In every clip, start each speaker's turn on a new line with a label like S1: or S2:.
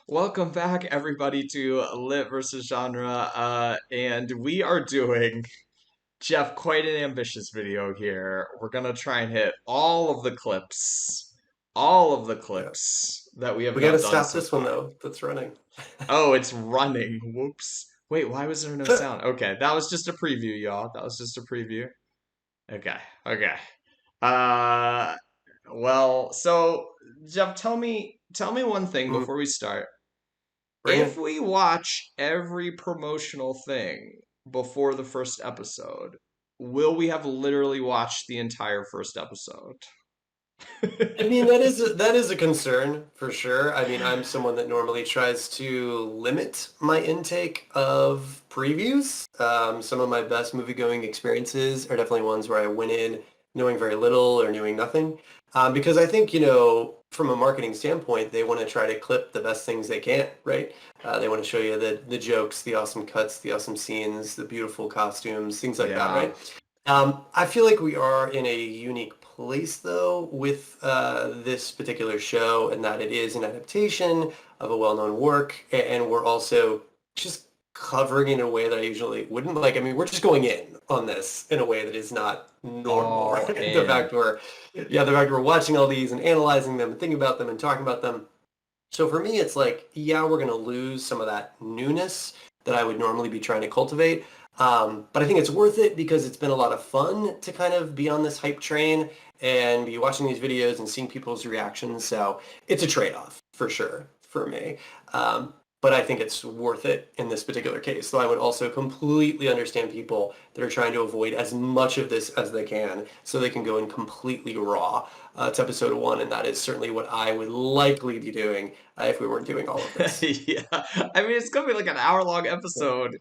S1: Welcome back, everybody, to Lit versus Genre. And we are doing, Jeff, quite an ambitious video here. We're gonna try and hit
S2: Yeah.
S1: all of the clips that we have
S2: We got to
S1: not done
S2: stop
S1: so
S2: this one
S1: far.
S2: though. That's running.
S1: Oh, it's running. Whoops. Wait, why was there no sound? Okay, that was just a preview, y'all. That was just a preview. Okay, okay. Uh, so Jeff, tell me one thing
S2: Mm,
S1: before we start.
S2: bring
S1: If
S2: it.
S1: we watch every promotional thing before the first episode, will we have literally watched the entire first episode?
S2: I mean, that is a concern for sure. I mean, I'm someone that normally tries to limit my intake of previews. Some of my best movie-going experiences are definitely ones where I went in knowing very little or knowing nothing. Because I think, from a marketing standpoint, they want to try to clip the best things they can, right? They want to show you the jokes, the awesome cuts, the awesome scenes, the beautiful costumes, things like that,
S1: Yeah.
S2: right? I feel like we are in a unique place, though, with this particular show, and that it is an adaptation of a well-known work, and we're also just covering in a way that I usually wouldn't. Like, I mean, we're just going in on this in a way that is not normal,
S1: All
S2: right?
S1: in.
S2: The fact we're watching all these and analyzing them and thinking about them and talking about them. So for me, it's like, yeah, we're going to lose some of that newness that I would normally be trying to cultivate. But I think it's worth it because it's been a lot of fun to kind of be on this hype train and be watching these videos and seeing people's reactions. So it's a trade-off for sure for me. But I think it's worth it in this particular case. So I would also completely understand people that are trying to avoid as much of this as they can so they can go in completely raw to episode one. And that is certainly what I would likely be doing if we weren't doing all of this.
S1: Yeah. I mean, it's gonna be like an hour-long episode,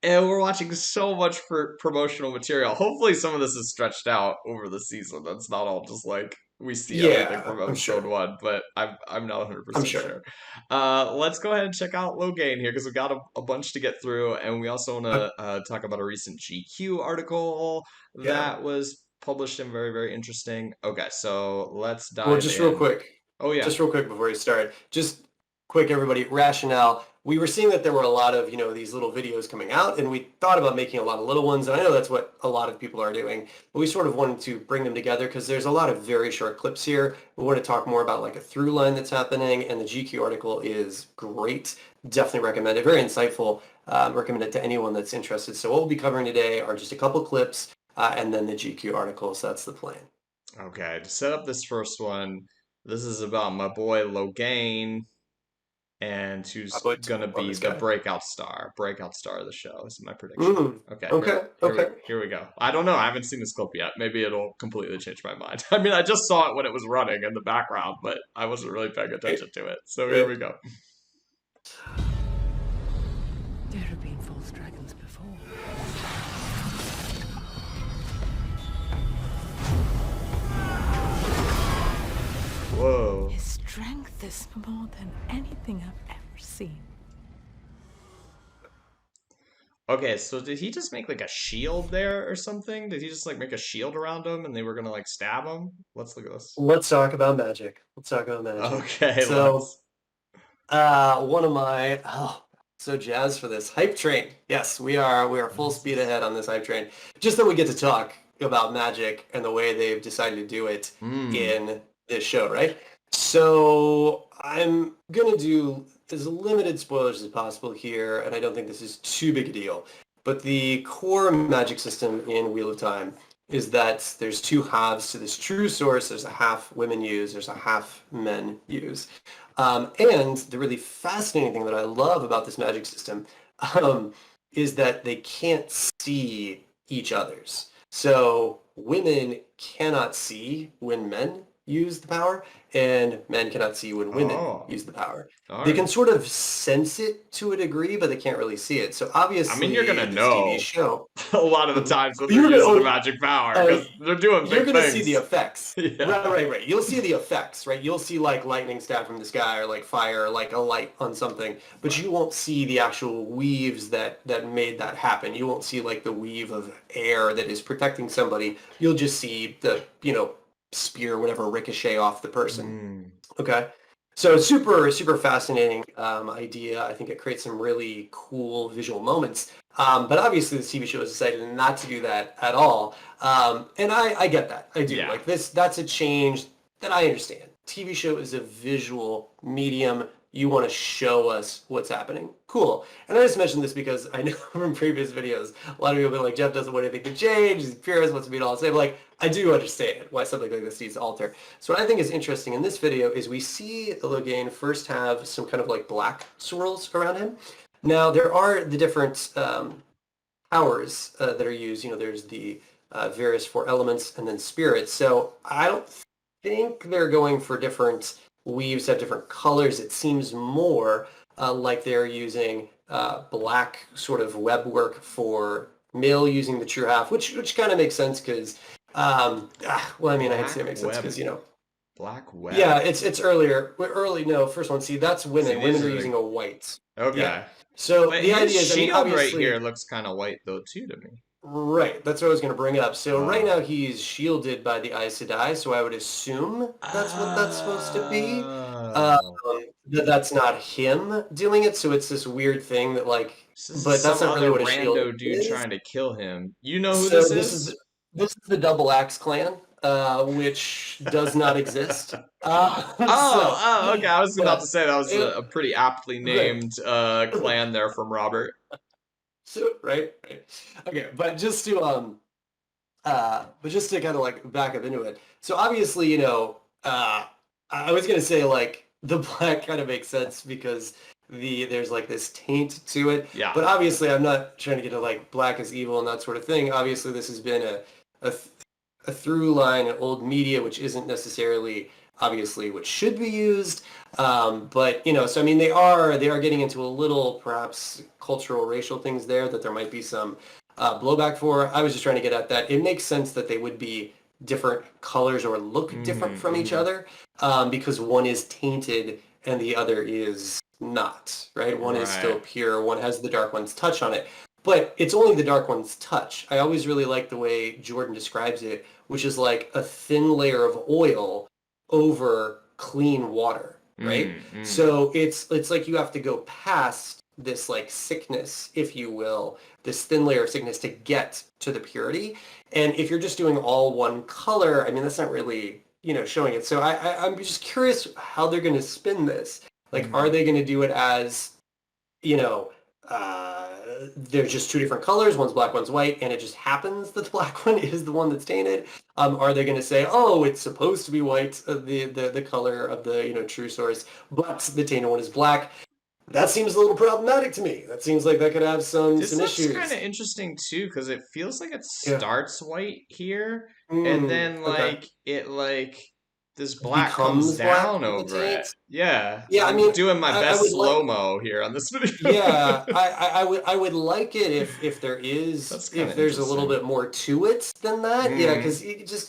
S1: and we're watching so much for promotional material. Hopefully, some of this is stretched out over the season. That's not all just like we see everything
S2: Yeah,
S1: from
S2: I'm
S1: episode
S2: sure.
S1: one, but I'm not
S2: I'm
S1: 100%
S2: sure.
S1: sure. Let's go ahead and check out Logain here because we got a bunch to get through, and we also want
S2: Uh,
S1: to talk about a recent GQ article
S2: yeah.
S1: that was published and very, very interesting. Okay, so let's
S2: Well,
S1: dive
S2: just real
S1: in.
S2: quick,
S1: Oh yeah.
S2: just real quick before you start, just quick, everybody, rationale. We were seeing that there were a lot of, these little videos coming out, and we thought about making a lot of little ones, and I know that's what a lot of people are doing, but we sort of wanted to bring them together because there's a lot of very short clips here. We want to talk more about like a through line that's happening, and the GQ article is great. Definitely recommend it. Very insightful. Recommend it to anyone that's interested. So what we'll be covering today are just a couple clips, and then the GQ article. So that's the plan.
S1: Okay, to set up this first one, this is about my boy Logain and
S2: I
S1: who's
S2: put
S1: gonna
S2: on
S1: be
S2: this
S1: the
S2: guy.
S1: breakout star of the show. This is my prediction.
S2: Mm,
S1: Okay, here
S2: okay,
S1: here we
S2: okay.
S1: here we go. I don't know. I haven't seen this clip yet. Maybe it'll completely change my mind. I mean, I just saw it when it was running in the background, but I wasn't really paying
S2: Right,
S1: attention to it. So here we
S2: right.
S1: go.
S3: There have been false dragons before.
S1: Whoa.
S3: His strength is more than anything I've ever seen.
S1: Okay, so did he just make like a shield there or something? Did he just like make a shield around him and they were gonna like stab him? Let's look at this.
S2: Let's talk about magic. Let's talk about magic.
S1: Okay,
S2: So,
S1: let's.
S2: one of my so jazzed for this hype train. Yes, we are
S1: What
S2: full
S1: is
S2: speed
S1: this?
S2: ahead on this hype train. Just that we get to talk about magic and the way they've decided to do it
S1: Hmm.
S2: in this show, right? So I'm gonna do as limited spoilers as possible here, and I don't think this is too big a deal. But the core magic system in Wheel of Time is that there's two halves to this true source. There's a half women use, there's a half men use. And the really fascinating thing that I love about this magic system um, is that they can't see each other's. So women cannot see when men use the power, and men cannot see when women
S1: Oh,
S2: use the power.
S1: all
S2: They
S1: right.
S2: can sort of sense it to a degree, but they can't really see it. So
S1: I mean, you're
S2: obviously,
S1: gonna
S2: this TV
S1: know
S2: show.
S1: a lot of the
S2: Mhm.
S1: times when they're
S2: You're gonna,
S1: using the
S2: oh,
S1: magic power
S2: uh,
S1: because they're doing
S2: you're
S1: big
S2: gonna see the
S1: things.
S2: effects.
S1: Yeah.
S2: Right, right, right. You'll see the effects, right? You'll see like lightning stab from the sky or like fire, like a light on something, but you won't see the actual weaves that made that happen. You won't see like the weave of air that is protecting somebody. You'll just see the, spear, whatever, ricochet off the person.
S1: Hmm.
S2: Okay. So super, super fascinating idea. I think it creates some really cool visual moments. But obviously, this TV show has decided not to do that at all. And I get that. I do.
S1: Yeah.
S2: Like this, that's a change that I understand. TV show is a visual medium. You want to show us what's happening. Cool. And I just mentioned this because I know from previous videos, a lot of people have been like, Jeff doesn't want anything to change. He's purist, wants to be all the same. Like, I do understand why something like this needs to alter. So what I think is interesting in this video is we see Logain first have some kind of like black swirls around him. Now there are the different powers that are used. You know, there's the various four elements and then spirits. So I don't think they're going for different weaves have different colors. It seems more like they're using black sort of web work for Mill using the true half, which kind of makes sense because well, I mean, I hate to say it makes sense because, you know,
S1: Black web.
S2: yeah, it's earlier. Early, no, first one. See, that's
S1: See,
S2: women.
S1: these
S2: Women are
S1: are
S2: using a white.
S1: okay.
S2: Yeah. So
S1: But
S2: the
S1: his
S2: idea is, I mean,
S1: shield right
S2: obviously,
S1: here looks kind of white though too to me.
S2: right. That's what I was going to bring up. So right now
S1: Oh.
S2: he's shielded by the Aes Sedai, so I would assume that's what that's supposed to be.
S1: Oh.
S2: That's not him doing it, so it's this weird thing that like,
S1: This is
S2: but that's
S1: some
S2: not really
S1: other
S2: what a shield
S1: rando dude
S2: is.
S1: trying to kill him. You know who
S2: So
S1: this
S2: this is
S1: is?
S2: the Double Axe Clan, which does not exist.
S1: Oh,
S2: So
S1: oh, okay. I was about
S2: yeah,
S1: to say that was
S2: it,
S1: a pretty aptly
S2: right.
S1: named clan there from Robert.
S2: So right. Okay, but just to kind of like back up into it. So obviously, you know, I was gonna say like the black kind of makes sense because there's like this taint to it.
S1: Yeah.
S2: But obviously, I'm not trying to get to like black is evil and that sort of thing. Obviously, this has been a, th- a through line in old media, which isn't necessarily obviously what should be used. But you know, so I mean, they are getting into a little perhaps cultural, racial things there that there might be some blowback for. I was just trying to get at that. It makes sense that they would be different colors or look different from each
S1: Mm-hmm.
S2: other because one is tainted and the other is not, right? One is still
S1: Right.
S2: pure, one has the Dark One's touch on it. But it's only the Dark One's touch. I always really like the way Jordan describes it, which is like a thin layer of oil over clean water, right?
S1: Mm-hmm.
S2: So it's like you have to go past this like sickness, if you will, this thin layer of sickness to get to the purity. And if you're just doing all one color, I mean, that's not really, you know, showing it. So I'm just curious how they're going to spin this. Like, are
S1: Mm-hmm.
S2: they going to do it as, you know, uh, there's just two different colors, one's black, one's white, and it just happens that the black one is the one that's tainted? Are they going to say, oh, it's supposed to be white, the color of the, you know, true source, but the tainted one is black? That seems a little problematic to me. That seems like that could have
S1: This
S2: some
S1: looks kind of
S2: issues.
S1: interesting too, because it feels like it
S2: Yeah.
S1: starts white here, and
S2: Mm,
S1: then
S2: okay.
S1: like this black comes
S2: Becomes black
S1: down
S2: with the
S1: over it.
S2: taint.
S1: Yeah,
S2: Yeah, I
S1: I'm
S2: mean,
S1: doing my
S2: I
S1: best
S2: would like.
S1: slow-mo here on this video.
S2: Yeah, I would like it if
S1: That's kind
S2: if
S1: of
S2: there's a little
S1: interesting.
S2: bit more to it than that. Yeah,
S1: Mm,
S2: because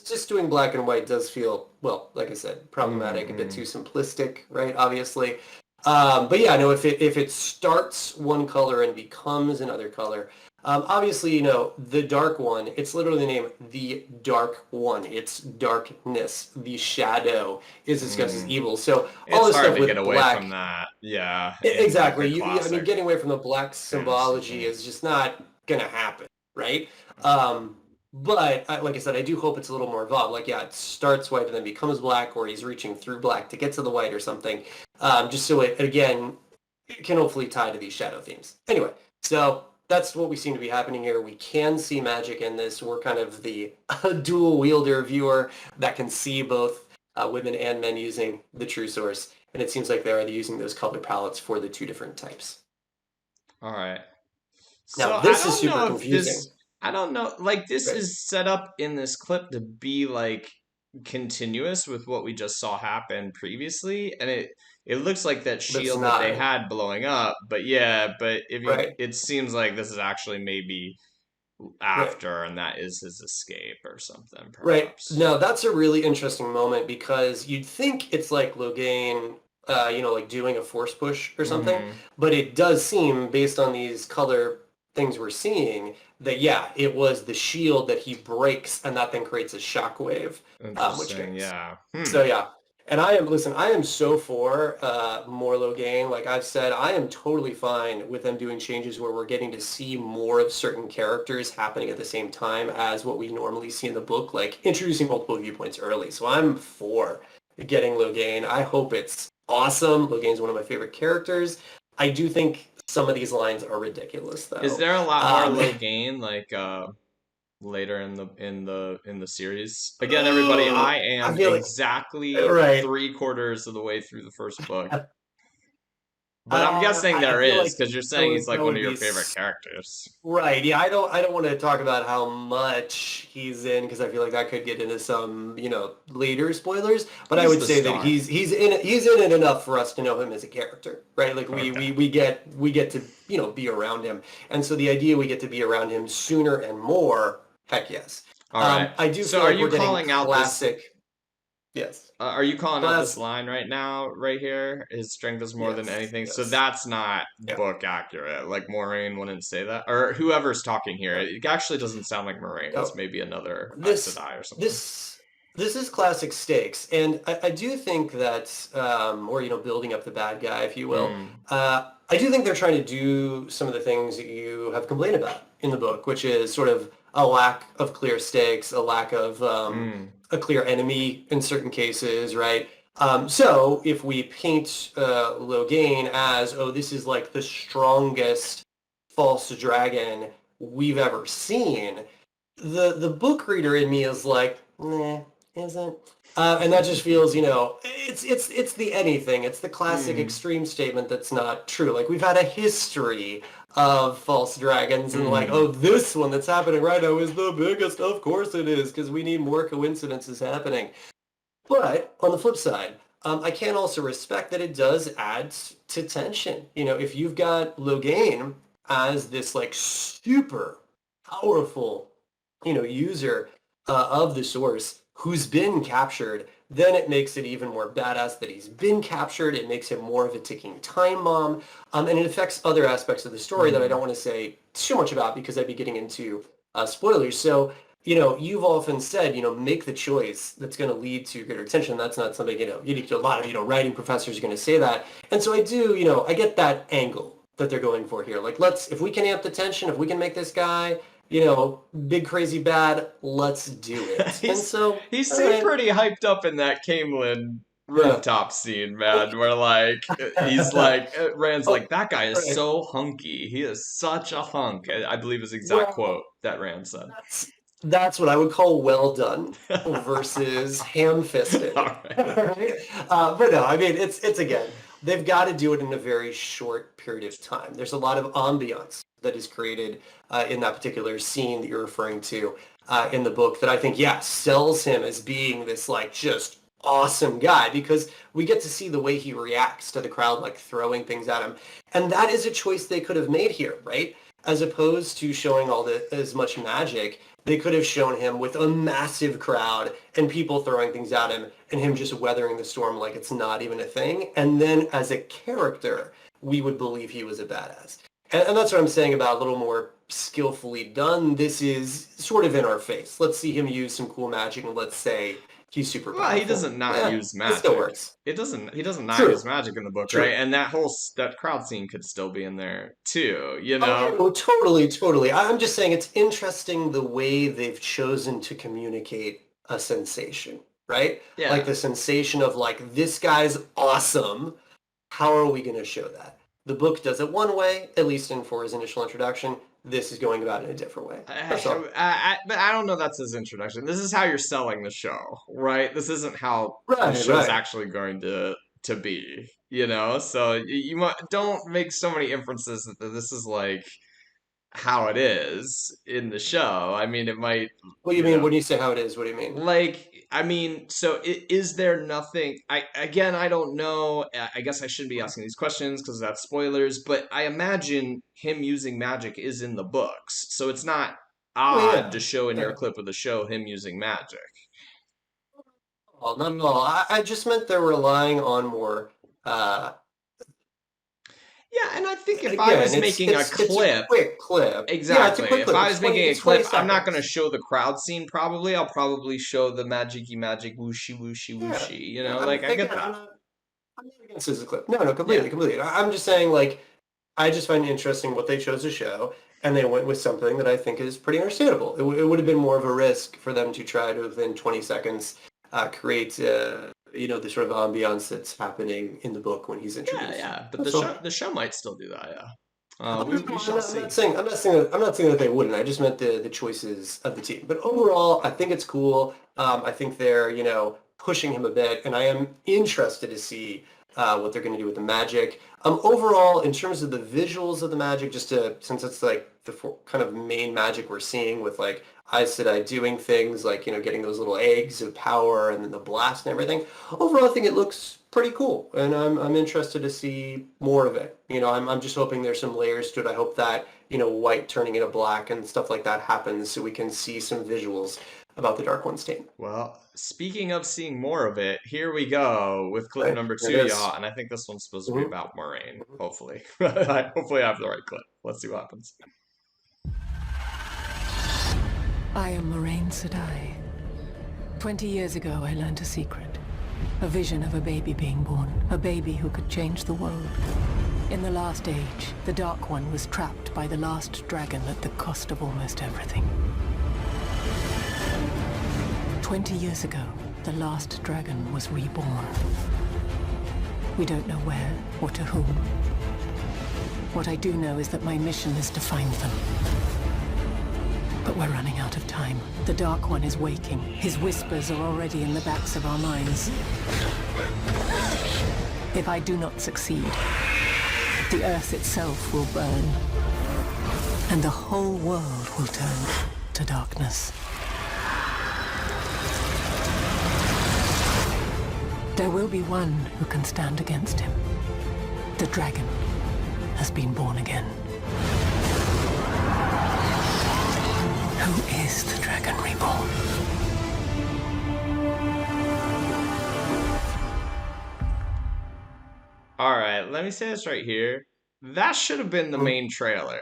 S2: just doing black and white does feel, well, like I said,
S1: mm,
S2: problematic, a bit too
S1: mm.
S2: simplistic, right? Obviously. But yeah, no, if it starts one color and becomes another color, obviously, you know, the dark one, it's literally named the Dark One. It's darkness. The shadow is discussed as
S1: Mm.
S2: evil. So all
S1: It's
S2: this
S1: hard
S2: stuff
S1: to get
S2: with
S1: away from
S2: black.
S1: that. Yeah, in like
S2: Exactly.
S1: a
S2: I mean,
S1: classic
S2: getting away from the black
S1: fantasy
S2: symbology
S1: game.
S2: is just not gonna happen, right? But like I said, I do hope it's a little more evolved. Like, yeah, it starts white and then becomes black, or he's reaching through black to get to the white or something. Just so it again can hopefully tie to these shadow themes. Anyway, so that's what we seem to be happening here. We can see magic in this. We're kind of the dual wielder viewer that can see both women and men using the true source. And it seems like they're using those color palettes for the two different types.
S1: All right. So
S2: Now,
S1: I
S2: this is
S1: don't
S2: super
S1: know if
S2: confusing,
S1: this, I don't know, like this
S2: right?
S1: is set up in this clip to be like continuous with what we just saw happen previously, and it looks like that
S2: But it's
S1: shield that they
S2: not,
S1: had blowing up, but yeah, but if you,
S2: right?
S1: it seems like this is actually maybe
S2: Right.
S1: after, and that is his escape or something,
S2: Right.
S1: perhaps.
S2: Now, that's a really interesting moment because you'd think it's like Logain, you know, like doing a force push or something,
S1: Mm-hmm.
S2: but it does seem, based on these color things we're seeing, that yeah, it was the shield that he breaks, and that then creates a shockwave, which
S1: Interesting,
S2: kills.
S1: yeah.
S2: So yeah. And I am so for more Logain. Like I've said, I am totally fine with them doing changes where we're getting to see more of certain characters happening at the same time as what we normally see in the book, like introducing multiple viewpoints early. So I'm for getting Logain. I hope it's awesome. Logain's one of my favorite characters. I do think some of these lines are ridiculous,
S1: Is
S2: though.
S1: there a lot more
S2: Um,
S1: low gain like later in the series? Again, everybody, I
S2: I
S1: am
S2: feel like,
S1: exactly
S2: right.
S1: 3/4 of the way through the first book. But I'm guessing
S2: I
S1: there
S2: feel
S1: is
S2: like
S1: because you're saying he's
S2: that
S1: like one
S2: would
S1: of your
S2: be
S1: favorite characters.
S2: right. Yeah, I don't want to talk about how much he's in because I feel like that could get into some, later spoilers. But I
S1: He's
S2: would
S1: the
S2: say that
S1: star.
S2: he's in it enough for us to know him as a character, right? Like
S1: Okay.
S2: we get to, be around him. And so the idea we get to be around him sooner and more, heck yes.
S1: All right.
S2: I do
S1: So
S2: feel
S1: are
S2: like
S1: you
S2: we're getting
S1: calling out this
S2: classic, yes.
S1: are you calling out this
S2: Class
S1: line right now, right here? His strength is more than
S2: yes,
S1: anything. So
S2: yes.
S1: that's not
S2: Yeah.
S1: book accurate. Like Moiraine wouldn't say that, or whoever's talking here.
S2: No.
S1: It actually doesn't sound like Moiraine. It's
S2: No.
S1: maybe another Aes
S2: This
S1: Sedai or something.
S2: this this is classic stakes, and I do think that, or building up the bad guy, if you will.
S1: Hmm.
S2: I do think they're trying to do some of the things that you have complained about in the book, which is sort of a lack of clear stakes, a lack of
S1: Hmm.
S2: a clear enemy in certain cases, right? So if we paint Logain as, oh, this is like the strongest false dragon we've ever seen, the book reader in me is like, nah, isn't. And that just feels, it's the anything. It's the classic
S1: Hmm.
S2: extreme statement that's not true. Like we've had a history of false dragons, and like,
S1: Hmm.
S2: oh, this one that's happening right now is the biggest. Of course it is, because we need more coincidences happening. But on the flip side, I can also respect that it does add to tension. If you've got Logain as this like super powerful, user of the source who's been captured, then it makes it even more badass that he's been captured. It makes him more of a ticking time bomb, and it affects other aspects of the story that I don't
S1: Hmm.
S2: want to say too much about because I'd be getting into spoilers. So you've often said, make the choice that's going to lead to greater attention. That's not something, a lot of, writing professors are going to say that. And so I do, I get that angle that they're going for here. Like, if we can amp the tension, if we can make this guy, big crazy bad, let's do it. And
S1: he's
S2: so,
S1: he
S2: all
S1: seemed
S2: right,
S1: pretty hyped up in that Camelin
S2: yeah.
S1: rooftop scene,
S2: Well,
S1: man, where like he's like Rand's
S2: oh,
S1: like that guy
S2: all
S1: is
S2: right.
S1: so hunky. He is such a hunk. I believe his exact quote
S2: Well,
S1: that Rand said.
S2: that's what I would call well done versus ham-fisted.
S1: All right.
S2: Right? But no, I mean it's again, they've got to do it in a very short period of time. There's a lot of ambiance that is created in that particular scene that you're referring to in the book that I think, yeah, sells him as being this like just awesome guy because we get to see the way he reacts to the crowd like throwing things at him. And that is a choice they could have made here, right? As opposed to showing all the as much magic, they could have shown him with a massive crowd and people throwing things at him and him just weathering the storm like it's not even a thing. And then as a character, we would believe he was a badass. And that's what I'm saying about a little more skillfully done. This is sort of in our face. Let's see him use some cool magic and let's say he's super
S1: Well, he
S2: powerful.
S1: doesn't not
S2: Yeah,
S1: use
S2: it still
S1: magic.
S2: works.
S1: He doesn't not use
S2: True,
S1: magic in the book, right?
S2: true.
S1: And that crowd scene could still be in there too, you
S2: Oh,
S1: know?
S2: yeah, no, totally, totally. I'm just saying it's interesting the way they've chosen to communicate a sensation, right? Like
S1: Yeah.
S2: the sensation of like, this guy's awesome. How are we going to show that? The book does it one way, at least for his initial introduction. This is going about it in a different way. That's all.
S1: But I don't know that's his introduction. This is how you're selling the show, right? This isn't how the
S2: Right,
S1: show's
S2: right.
S1: actually going to be, you know? So don't make so many inferences that this is like how it is in the show. I mean, it might,
S2: What do you
S1: you
S2: mean?
S1: know,
S2: When you say how it is, what do you mean?
S1: like, I mean, so is there nothing? I don't know. I guess I shouldn't be asking these questions because that's spoilers. But I imagine him using magic is in the books, so it's not
S2: Oh,
S1: odd
S2: yeah.
S1: to show in your
S2: Yeah.
S1: clip of the show him using magic.
S2: Well, not at all. I just meant they're relying on more uh,
S1: Yeah, and I think if I
S2: Again,
S1: was
S2: it's
S1: making a
S2: it's a
S1: clip,
S2: quick clip. Yeah, it's a
S1: exactly.
S2: quick
S1: If
S2: clip.
S1: I
S2: It's
S1: was making a
S2: it's 20
S1: clip, I'm not going to
S2: seconds.
S1: show the crowd scene probably. I'll probably show the magicy magic whooshy whooshy
S2: Yeah.
S1: whooshy,
S2: Yeah,
S1: like I get
S2: again,
S1: that.
S2: I'm not against this as a clip. No, no,
S1: Yeah.
S2: completely, completely. I'm just saying, like, I just find it interesting what they chose to show, and they went with something that I think is pretty understandable. It would have been more of a risk for them to try to, within 20 seconds, create, the sort of ambiance that's happening in the book when he's
S1: Yeah,
S2: introduced.
S1: yeah. But
S2: That's all.
S1: the show might still do that, yeah.
S2: Oh, no,
S1: We
S2: no,
S1: shall
S2: I'm not
S1: see.
S2: saying that they wouldn't. I just meant the choices of the team. But overall, I think it's cool. I think they're pushing him a bit, and I am interested to see what they're going to do with the magic. Overall, in terms of the visuals of the magic, just to since it's like the kind of main magic we're seeing with like Aes Sedai doing things like getting those little eggs of power and then the blast and everything. Overall, I think it looks pretty cool, and I'm interested to see more of it. I'm just hoping there's some layers to it. I hope that white turning into black and stuff like that happens, so we can see some visuals about the Dark One's team.
S1: Well, speaking of seeing more of it, here we go with clip
S2: Right,
S1: number
S2: here
S1: two,
S2: it is.
S1: y'all. And I think this one's supposed to be
S2: Mhm.
S1: about Moiraine, hopefully. Hopefully I have the right clip. Let's see what happens.
S3: I am Moiraine Sedai. 20 years ago, I learned a secret. A vision of a baby being born. A baby who could change the world. In the last age, the Dark One was trapped by the last dragon at the cost of almost everything. 20 years ago, the last dragon was reborn. We don't know where or to whom. What I do know is that my mission is to find them. But we're running out of time. The Dark One is waking. His whispers are already in the backs of our minds. If I do not succeed, the Earth itself will burn. And the whole world will turn to darkness. There will be one who can stand against him. The dragon has been born again. Who is the dragon reborn?
S1: All right, let me say this right here. That should have been the
S2: Mhm.
S1: main trailer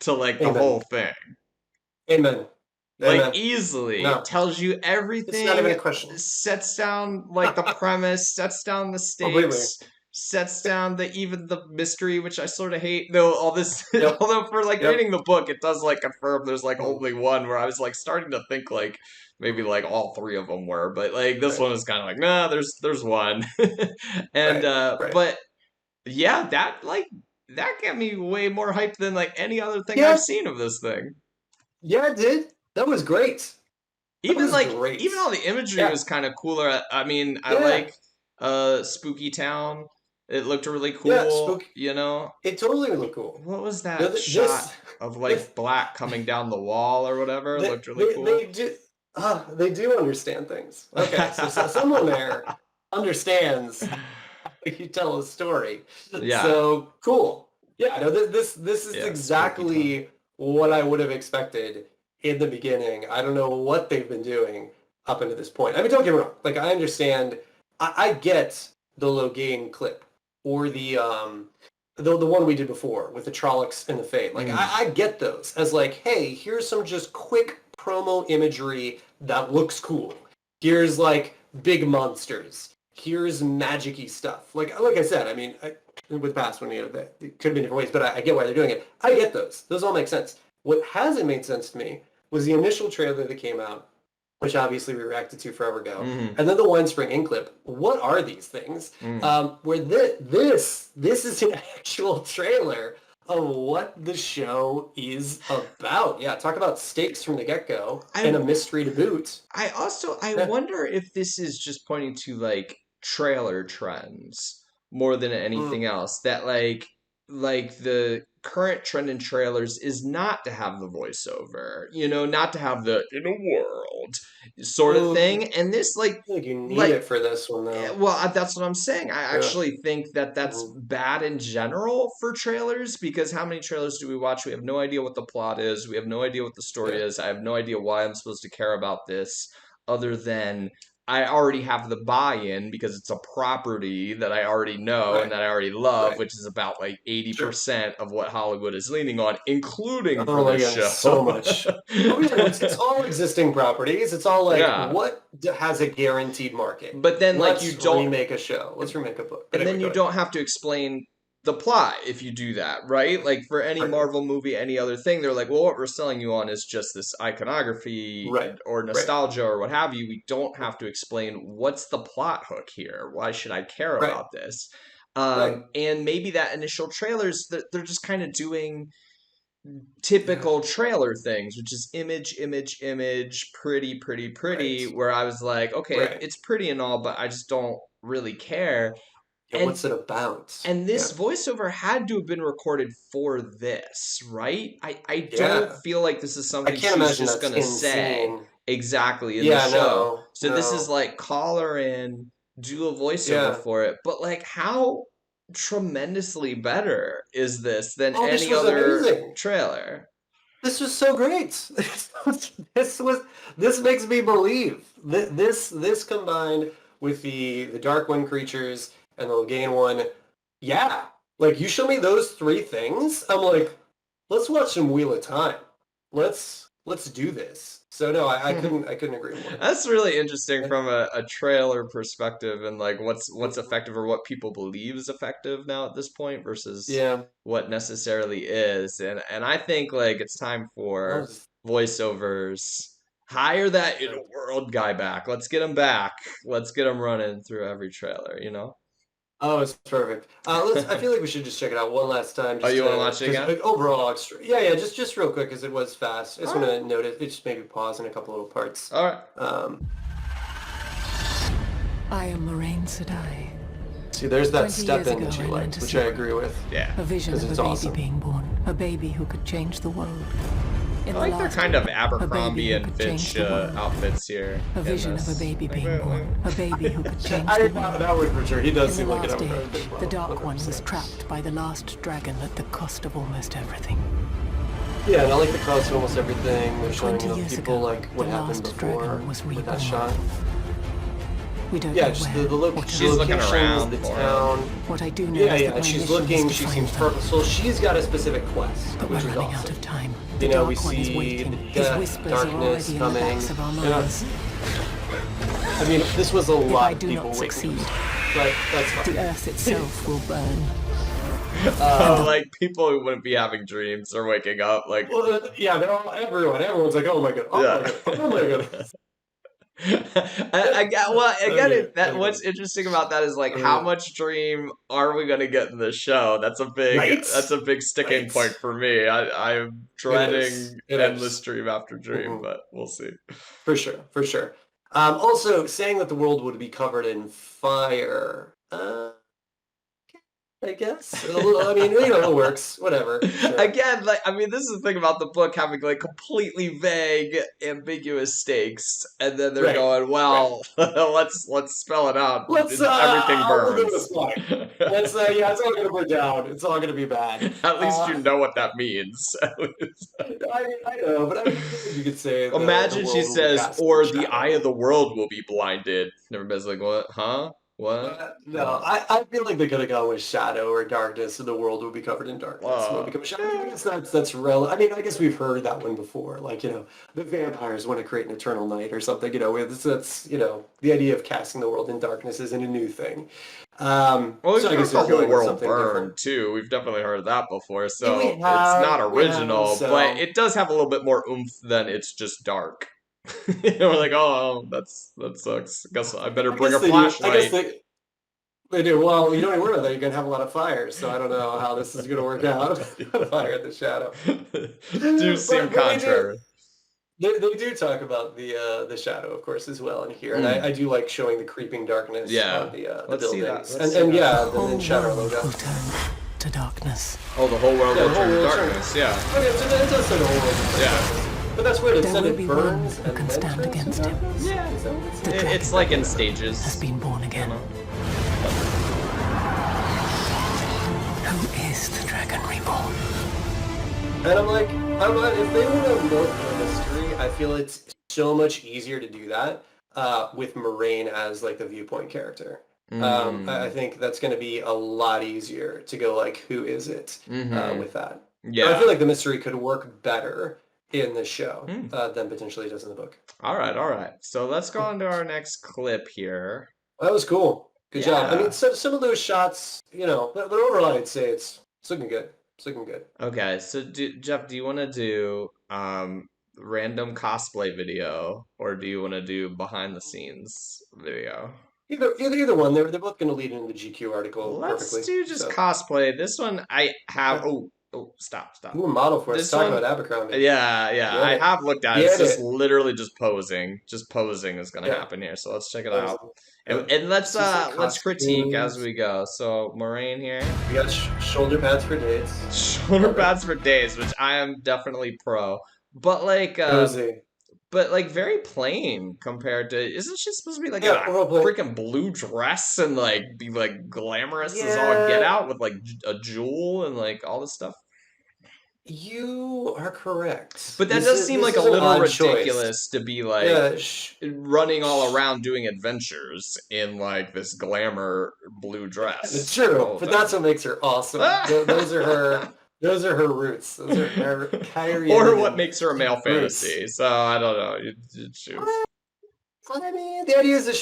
S1: to like the
S2: Amen.
S1: whole thing.
S2: Amen.
S1: Like
S2: Amen.
S1: easily
S2: No,
S1: tells you
S2: it's not even
S1: everything,
S2: a question.
S1: sets down like the premise, sets down the
S2: Completely.
S1: stakes, sets down the even the mystery, which I sort of hate. Though all this,
S2: Yep.
S1: although for like
S2: Yep.
S1: reading the book, it does like confirm there's like
S2: Mhm.
S1: only one. Where I was like starting to think like maybe
S2: Mhm.
S1: like all three of them were, but like this
S2: Right.
S1: one is kind of like nah, there's one, and
S2: Right. Right.
S1: but yeah, that got me way more hyped than like any other thing I've
S2: Yeah.
S1: seen of this thing.
S2: Yeah, it did. That was great. That
S1: Even
S2: was
S1: like
S2: great.
S1: even all the imagery
S2: Yeah.
S1: was kind of cooler. I mean, I
S2: Yeah.
S1: like Spooky Town. It looked really
S2: Yeah.
S1: cool, you know.
S2: It totally looked cool.
S1: What was
S2: No,
S1: that shot
S2: this,
S1: of
S2: this,
S1: like black coming down the wall or whatever? It looked really cool.
S2: they do understand things. Okay, so someone there understands how you tell a story.
S1: Yeah,
S2: So cool. Yeah, no, this is
S1: yeah, Spooky Town.
S2: exactly what I would have expected in the beginning. I don't know what they've been doing up until this point. I mean, don't get me wrong. Like, I understand. I get the Logain clip or the one we did before with the Trollocs and the Fade. Like,
S1: Mm.
S2: I get those as like, hey, here's some just quick promo imagery that looks cool. Here's like big monsters. Here's magic-y stuff. Like I said, I mean, with past one, it could have been different ways, but I get why they're doing it. I get those. Those all make sense. What hasn't made sense to me was the initial trailer that came out, which obviously we reacted to forever ago,
S1: Mm.
S2: and then the Wine Spring Ink clip. What are these things?
S1: Mm.
S2: Where this is an actual trailer of what the show is about. Yeah, talk about stakes from the get-go and a
S1: I
S2: mystery to boot.
S1: I
S2: Yeah.
S1: wonder if this is just pointing to like trailer trends more than anything
S2: Mm.
S1: else. That like the current trend in trailers is not to have the voiceover, not to have the in a world sort of
S2: Mm.
S1: thing. And this
S2: I feel like you need
S1: like
S2: it for this one though.
S1: well, that's what I'm saying. I
S2: Yeah.
S1: actually think that that's
S2: Mhm.
S1: bad in general for trailers because how many trailers do we watch? We have no idea what the plot is. We have no idea what the story
S2: Yeah.
S1: is. I have no idea why I'm supposed to care about this other than I already have the buy-in because it's a property that I already know and
S2: Right.
S1: that I already love,
S2: Right.
S1: which is about like
S2: Sure.
S1: 80% of what Hollywood is leaning on, including for
S2: Oh my
S1: this
S2: goodness,
S1: show.
S2: so much. Oh yeah, it's all existing properties. It's all like
S1: Yeah.
S2: what has a guaranteed market.
S1: But then like you
S2: Let's
S1: don't
S2: remake a show. Let's remake a book. But
S1: and
S2: anyway,
S1: then
S2: go
S1: you
S2: ahead.
S1: don't have to explain the plot if you do that, right? Like for any
S2: Right.
S1: Marvel movie, any other thing, they're like, well, what we're selling you on is just this iconography
S2: Right.
S1: or
S2: Right.
S1: nostalgia or what have you. We don't have to explain what's the plot hook here. Why should I care
S2: Right.
S1: about this?
S2: Right.
S1: And maybe that initial trailers, they're just kind of doing typical
S2: Yeah.
S1: trailer things, which is image, image, image, pretty, pretty,
S2: Right.
S1: pretty, where I was like, okay,
S2: Right.
S1: it's pretty and all, but I just don't really care.
S2: Yeah,
S1: And
S2: what's it about?
S1: and
S2: Yeah.
S1: this voiceover had to have been recorded for this, right? I don't
S2: Yeah.
S1: feel like this is
S2: I
S1: something
S2: can't
S1: she's
S2: imagine
S1: just
S2: that's
S1: gonna
S2: in
S1: say
S2: scene.
S1: exactly in the
S2: Yeah,
S1: show.
S2: no.
S1: So this is
S2: No.
S1: like call her in, do a voiceover
S2: Yeah.
S1: for it. But like how tremendously better is this than
S2: Oh, this
S1: any
S2: was
S1: other
S2: amazing.
S1: trailer?
S2: This was so great. This was this makes me believe this combined with the Dark One creatures and the Legain one, yeah. Like you show me those three things, I'm like, let's watch some Wheel of Time. Let's do this. So no, I couldn't agree more.
S1: That's really interesting
S2: Yeah.
S1: from a trailer perspective and like what's effective or what people believe is effective now at this point versus
S2: Yeah.
S1: what necessarily is. And I think like it's time
S2: That
S1: for
S2: was
S1: voiceovers. Hire that in a world guy back. Let's get him back. Let's get him running through every trailer, you know?
S2: Oh, it's perfect. Let's. I feel like we should just check it out one last time,
S1: Oh,
S2: just
S1: you want to
S2: to
S1: watch it
S2: because
S1: again?
S2: overall, yeah, just real quick, because it was fast. I just
S1: All
S2: want
S1: right.
S2: to note it. Just maybe pause in a couple little parts.
S1: All right.
S2: Um,
S3: I am Moiraine Sedai.
S2: See, there's that
S3: 20
S2: step
S3: years
S2: in
S3: ago,
S2: that you
S3: I learned
S2: liked,
S3: to
S2: which
S3: see
S2: I agree with.
S1: Yeah.
S3: A vision of
S2: Because
S3: a
S2: it's
S3: baby
S2: awesome.
S3: being born. A baby who could change the world. In
S1: I
S3: the
S1: like their
S3: last
S1: kind of
S3: age, a
S1: Abercrombie
S3: baby who
S1: and
S3: could change
S1: Fitch
S3: the world.
S1: outfits here.
S3: A
S1: in
S3: vision of a
S1: this.
S3: baby
S1: Like,
S3: being born. A baby who could change
S2: I
S3: the
S2: thought
S3: world.
S2: that would for sure. He does
S3: In the
S2: seem like an
S3: last
S2: Abercrombie.
S3: age, the Dark One was
S2: 100%.
S3: trapped by the last dragon at the cost of almost everything.
S2: Yeah, and I like the cost of almost everything. They're showing
S3: 20 years
S2: people
S3: ago,
S2: like what
S3: the
S2: happened
S3: last
S2: before
S3: dragon was
S2: with that
S3: reborn.
S2: shot.
S3: We don't
S2: Yeah,
S3: know
S2: just
S3: where
S2: the look.
S3: or
S2: The
S1: She's looking
S2: locations,
S1: around
S2: the
S1: for him.
S2: town.
S3: What I do know
S2: Yeah,
S3: is
S2: yeah,
S3: that
S2: and
S3: my
S2: she's
S3: mission
S2: looking.
S3: is
S2: She
S3: to
S2: seems
S3: find them.
S2: purposeful. She's got a specific quest,
S3: But
S2: which
S3: we're
S2: is
S3: running
S2: awesome.
S3: out of time.
S2: You
S3: The
S2: know, we
S3: Dark One is
S2: see
S3: waiting.
S2: the
S3: His
S2: death,
S3: whispers are
S2: darkness
S3: already in the
S2: coming.
S3: backs of our
S2: Yeah.
S3: minds.
S2: I mean, this was a
S3: If
S2: lot
S3: I
S2: of
S3: do
S2: people
S3: not
S2: waking
S3: succeed,
S2: up. But that's fine.
S3: the Earth itself will burn.
S1: Like people who wouldn't be having dreams or waking up, like
S2: Well, yeah, they're all everyone's like, oh my god, oh my
S1: yeah.
S2: god, oh my god.
S1: I get well again
S2: Okay,
S1: that
S2: okay.
S1: what's interesting about that is like how much dream are we gonna get in the show?
S2: Right,
S1: That's a big sticking
S2: right.
S1: point for me. I'm
S2: It is.
S1: dreading
S2: It
S1: endless
S2: is.
S1: dream after dream,
S2: Mhm.
S1: but we'll see.
S2: For sure, for sure. Also, saying that the world would be covered in fire. I guess. I mean, it works. Whatever. Sure.
S1: Again, like I mean, this is the thing about the book having like completely vague, ambiguous stakes, and then they're
S2: Right.
S1: going, well, let's spell it out.
S2: Let's
S1: Everything
S2: we'll go
S1: burns.
S2: this way. Let's yeah, it's all gonna burn down. It's all gonna be bad.
S1: At least you know what that means.
S2: I know, but I mean, you could say the
S1: Imagine she
S2: world will be
S1: says,
S2: cast in
S1: or the
S2: shadow.
S1: eye of the world will be blinded. And everybody's like, what? Huh? What?
S2: No, I feel like they could have gone with shadow or darkness, and the world would be covered in darkness. And will become a shadow. I mean, I guess that's relevant. I mean, I guess we've heard that one before. Like, the vampires want to create an eternal night or something. That's the idea of casting the world in darkness isn't a new thing.
S1: Well, we've
S2: So I
S1: heard
S2: guess
S1: the
S2: they're
S1: whole
S2: going with
S1: world
S2: something
S1: burn
S2: different.
S1: too. We've definitely heard that before,
S2: Yeah,
S1: so
S2: we
S1: it's not
S2: have,
S1: original,
S2: so
S1: but it does have a little bit more oomph than it's just dark. We're like, oh, that sucks. Guess I better
S2: I
S1: bring a
S2: guess they do. I guess
S1: flashlight.
S2: they do. Well, you don't even worry about that. You're gonna have a lot of fires, so I don't know how this is gonna work out. Fire in the shadow.
S1: Do seem
S2: But they do.
S1: contrary.
S2: They do talk about the shadow, of course, as well in here, and
S1: Mm.
S2: I do like showing the creeping darkness
S1: Yeah.
S2: on the
S1: Let's see that.
S2: buildings,
S1: Let's
S2: and
S1: see
S2: yeah,
S3: The
S2: and
S3: whole
S2: then shadow
S3: world
S2: logo.
S3: will turn to darkness.
S1: Oh, the whole world
S2: Yeah,
S1: will
S2: the whole
S1: turn to
S2: world turn-
S1: darkness. Yeah.
S2: Okay, so it does say the whole world. will turn
S1: Yeah.
S2: darkness. But that's weird. It
S3: There
S2: said
S3: will
S2: it
S3: be one
S2: burns
S3: who
S2: and
S3: can
S2: then
S3: stand
S2: turns to
S3: against him.
S2: darkness?
S1: Yeah.
S2: Is that what it
S3: The
S2: said?
S1: It's like in stages.
S3: has been born again. Who is the dragon reborn?
S2: And I'm like, if they want to milk the mystery, I feel it's so much easier to do that with Moiraine as like the viewpoint character. I
S1: Mm.
S2: think that's going to be a lot easier to go like, who is it
S1: Mm-hmm.
S2: with that. But I feel
S1: Yeah.
S2: like the mystery could work better in the show
S1: Hmm.
S2: than potentially it does in the book.
S1: All right, all right. So let's go on to our next clip here.
S2: That was cool. Good job. I mean,
S1: Yeah.
S2: some of those shots, but overall, I'd say it's looking good. It's looking good.
S1: Okay, so Jeff, do you want to do random cosplay video or do you want to do behind the scenes video?
S2: Either one. They're both going to lead into the GQ article
S1: Let's
S2: perfectly.
S1: do just
S2: So,
S1: cosplay. This one I have.
S2: yeah.
S1: Oh, stop, stop.
S2: Ooh, model for us.
S1: This
S2: Talk
S1: one,
S2: about Abercrombie.
S1: yeah, yeah,
S2: Get
S1: I
S2: it.
S1: have looked at it. It's
S2: Get
S1: just
S2: it.
S1: literally just posing. Just posing is gonna
S2: Yeah.
S1: happen here. So let's check it
S2: Those,
S1: out. And,
S2: yeah.
S1: and let's
S2: See some
S1: let's critique as
S2: costumes.
S1: we go. So Moraine here.
S2: We got shoulder pads for dates.
S1: Shoulder
S2: Love it.
S1: pads for days, which I am definitely pro. But
S2: Cozy.
S1: very plain compared to, isn't she supposed to be like in
S2: Yeah,
S1: a
S2: role play.
S1: freaking blue dress and like be like glamorous as all get
S2: Yeah,
S1: out with like a jewel and like all this stuff?
S2: you are correct.
S1: But that does seem
S2: This
S1: like a
S2: is an
S1: little
S2: odd choice.
S1: ridiculous to be like
S2: Yeah,
S1: running all around doing adventures in like this glamour blue
S2: it's
S1: dress
S2: true,
S1: all the
S2: but that's
S1: time.
S2: what makes her awesome. Those are her. Those are her roots. Those are her
S1: Or what
S2: Kyrian
S1: makes her a male
S2: roots.
S1: fantasy. So I don't know. You choose.
S2: I mean, the idea is that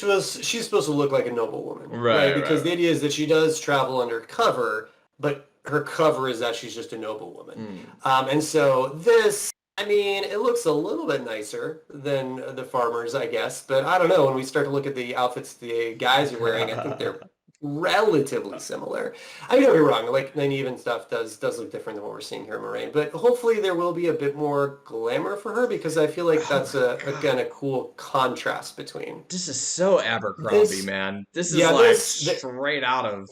S2: she's supposed to look like a noble woman, right?
S1: Right,
S2: Because the
S1: right,
S2: idea is that she does travel undercover, but her cover is that she's just a noble woman.
S1: right.
S2: And so this, I mean, it looks a little bit nicer than the farmers, I guess. But I don't know. When we start to look at the outfits the guys are wearing, I think they're relatively similar. I mean, don't get me wrong. Like Nynaeve and stuff does look different than what we're seeing here in Moraine. But hopefully there will be a bit more glamour for her because I feel like
S1: Oh
S2: that's a kind
S1: God.
S2: of cool contrast between
S1: This is so Abercrombie,
S2: this.
S1: man. This is
S2: Yeah,
S1: like
S2: this.
S1: straight out of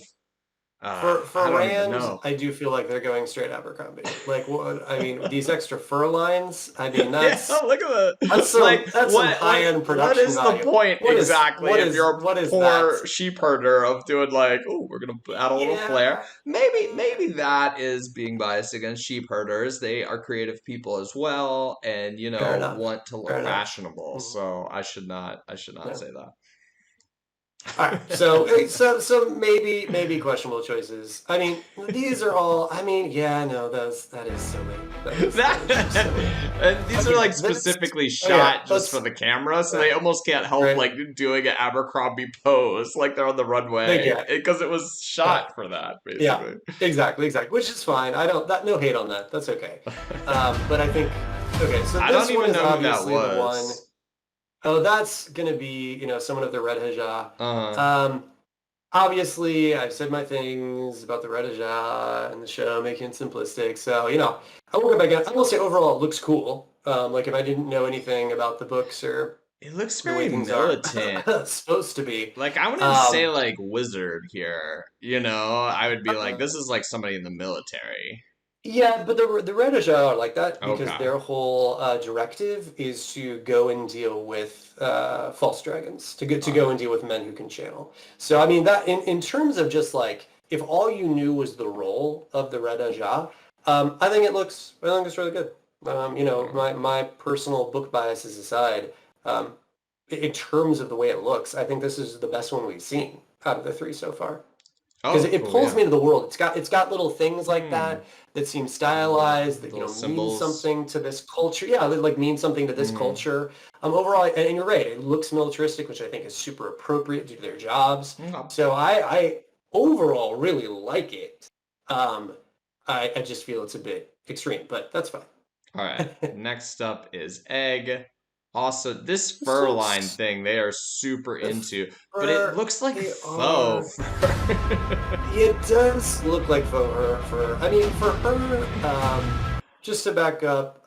S2: For
S1: I don't even
S2: Rand,
S1: know.
S2: I do feel like they're going straight Abercrombie. Like, what? I mean, these extra fur lines. I mean,
S1: Yeah,
S2: that's
S1: look at
S2: that's
S1: the
S2: some
S1: like
S2: that's some high end
S1: what
S2: production
S1: is the
S2: value.
S1: point
S2: What is
S1: exactly
S2: what
S1: if
S2: is
S1: you're a
S2: what is that?
S1: poor sheep herder of doing like, oh, we're gonna add a little flair.
S2: Yeah,
S1: Maybe that is being biased against sheep herders. They are creative people as well, and
S2: fair enough.
S1: want to look
S2: Fair enough.
S1: fashionable.
S2: Mhm.
S1: So I should not
S2: Yeah.
S1: say that.
S2: All right, so maybe questionable choices. I mean, these are all. I mean, yeah, no, that is silly. That is just
S1: That
S2: silly.
S1: and these are
S2: Okay,
S1: like
S2: this.
S1: specifically
S2: Okay,
S1: shot just for
S2: let's.
S1: the camera, so they almost can't help
S2: Right,
S1: like doing an Abercrombie pose, like they're on the
S2: they
S1: runway,
S2: get.
S1: because it was
S2: Yeah.
S1: shot for that,
S2: Yeah,
S1: basically.
S2: exactly, which is fine. I don't that no hate on that. That's okay. But I think okay, so
S1: I don't
S2: this one
S1: even
S2: is
S1: know who that
S2: obviously the one.
S1: was.
S2: Oh, that's gonna be someone of the Red Hajjah.
S1: Uh,
S2: Um, obviously, I've said my things about the Red Hajjah and the show, making it simplistic. So I won't go back. I will say overall, it looks cool. Like if I didn't know anything about the books or
S1: it looks
S2: the way
S1: very
S2: things are
S1: militant.
S2: supposed to be.
S1: Like I wouldn't say
S2: Um,
S1: like wizard here, I would be like, this is like somebody in the military.
S2: Yeah, but the Reddish are like that because
S1: Okay.
S2: their whole directive is to go and deal with false dragons, to go and deal with men who can channel. So I mean that in terms of just like if all you knew was the role of the Red Ajah, I think it's really good. My personal book biases aside, um, in terms of the way it looks, I think this is the best one we've seen out of the three so far because
S1: Oh,
S2: it
S1: cool,
S2: pulls
S1: yeah.
S2: me into the world. It's got little things like
S1: Hmm.
S2: that that seem stylized that
S1: Little
S2: mean
S1: symbols.
S2: something to this culture. Yeah, that like mean something to this
S1: Hmm.
S2: culture. Overall, and you're right, it looks militaristic, which I think is super appropriate due to their jobs.
S1: Okay.
S2: So I overall really like it. Um, I just feel it's a bit extreme, but that's fine.
S1: All right. Next up is egg. Also, this
S2: This
S1: fur line
S2: looks
S1: thing they are super
S2: the
S1: into, but it
S2: fur.
S1: looks like
S2: They are.
S1: faux fur.
S2: It does look like I mean, for her, just to back up,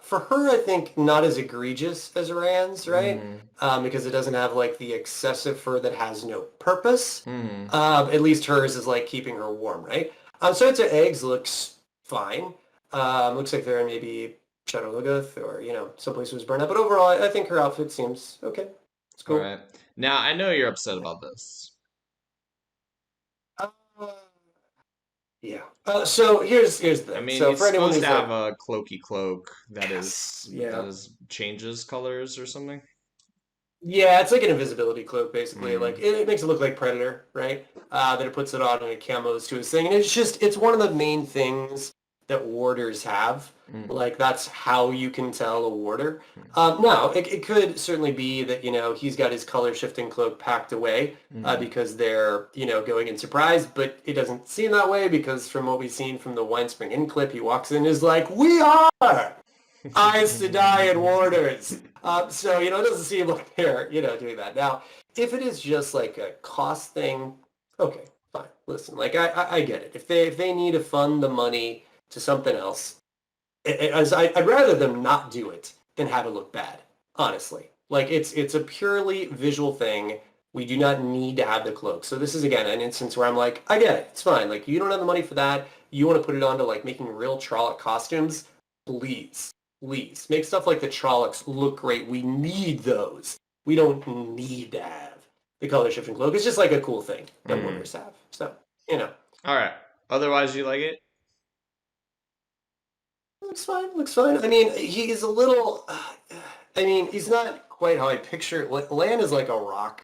S2: for her, I think not as egregious as Rand's, right?
S1: Hmm.
S2: Because it doesn't have like the excessive fur that has no purpose.
S1: Hmm.
S2: At least hers is like keeping her warm, right? So I'd say eggs looks fine. Looks like they're in maybe Shadow Logoth or someplace was burned up. But overall, I think her outfit seems okay. It's
S1: All
S2: cool.
S1: right. Now, I know you're upset about this.
S2: Uh, Yeah. So here's the
S1: I
S2: thing.
S1: mean,
S2: So
S1: he's
S2: for anyone
S1: supposed to
S2: who's
S1: have
S2: like,
S1: a cloaky cloak that
S2: yes,
S1: is
S2: yeah,
S1: changes colors or something.
S2: Yeah, it's like an invisibility cloak, basically. Like
S1: Mm,
S2: it makes it look like Predator, right? That it puts it on and it camos to his thing, and it's one of the main things that warders have.
S1: mm,
S2: Like that's how you can tell a warder.
S1: mm,
S2: Now, it could certainly be that he's got his color shifting cloak packed away
S1: mm.
S2: because they're going in surprise, but it doesn't seem that way because from what we've seen from the Winespring Inn clip, he walks in and is like, "We are Eyes to Die and Warders." So, it doesn't seem like they're, doing that. Now, if it is just like a cost thing, okay, fine. Listen, like I get it. If they need to fund the money to something else, I'd rather them not do it than have it look bad, honestly. Like it's a purely visual thing. We do not need to have the cloak. So this is again an instance where I'm like, I get it. It's fine. Like you don't have the money for that. You want to put it onto like making real Trolloc costumes? Please, please. Make stuff like the Trollocs look great. We need those. We don't need to have the color shifting cloak. It's just like a cool thing that
S1: Mm.
S2: Warriors have. So, you know.
S1: All right. Otherwise, you like it?
S2: Looks fine. Looks fine. I mean, he's a little. I mean, he's not quite how I picture. Lan is like a rock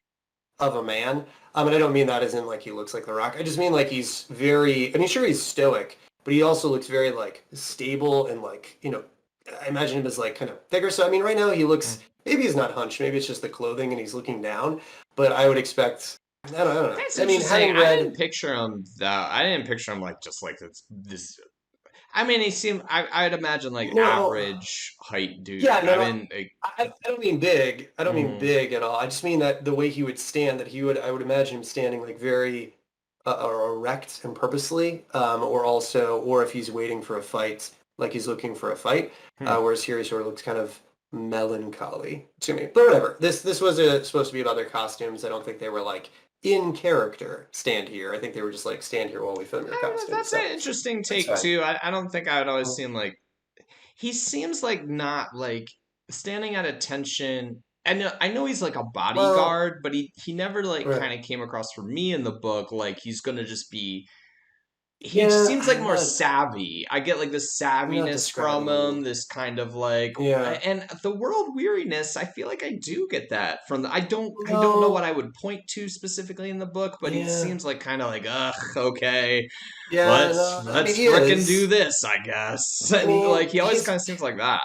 S2: of a man. And I don't mean that as in like he looks like the Rock. I just mean like he's very. I mean, sure he's stoic, but he also looks very like stable and like I imagine him as like kind of thicker. So I mean, right now he looks. Maybe he's not hunched. Maybe it's just the clothing and he's looking down. But I would expect. I don't know.
S1: That's
S2: I mean,
S1: interesting.
S2: having
S1: I didn't
S2: read.
S1: picture him that. I didn't picture him like just like this. I mean, he seemed. I'd imagine like
S2: No.
S1: average height
S2: Yeah,
S1: dude.
S2: no,
S1: I
S2: no.
S1: didn't like.
S2: I don't mean big. I don't mean
S1: Mm,
S2: big at all. I just mean that the way he would stand, that I would imagine him standing like very erect and purposely, or if he's waiting for a fight, like he's looking for a fight.
S1: hmm.
S2: Whereas here he sort of looks kind of melancholy to me. But whatever. This was supposed to be about their costumes. I don't think they were like in character stand here. I think they were just like stand here while we film your costumes.
S1: That's an
S2: So
S1: interesting
S2: that's
S1: take
S2: fine.
S1: too. I don't think I would always seem like he seems like not like standing at attention. I know he's like a
S2: Well,
S1: bodyguard, but he never like
S2: right.
S1: kind of came across for me in the book like he's gonna just be he
S2: Yeah,
S1: seems like more savvy. I get like this
S2: I'm not
S1: savviness from
S2: describing him.
S1: him, this kind of like
S2: Yeah.
S1: and the world weariness, I feel like I do get that from the I don't know what
S2: No.
S1: I would point to specifically in the book, but he
S2: Yeah.
S1: seems like kind of like, ugh, okay,
S2: Yeah, no, I mean
S1: let's
S2: he
S1: frickin' do
S2: is.
S1: this, I guess.
S2: I
S1: And
S2: mean,
S1: like he always kind of seems like that.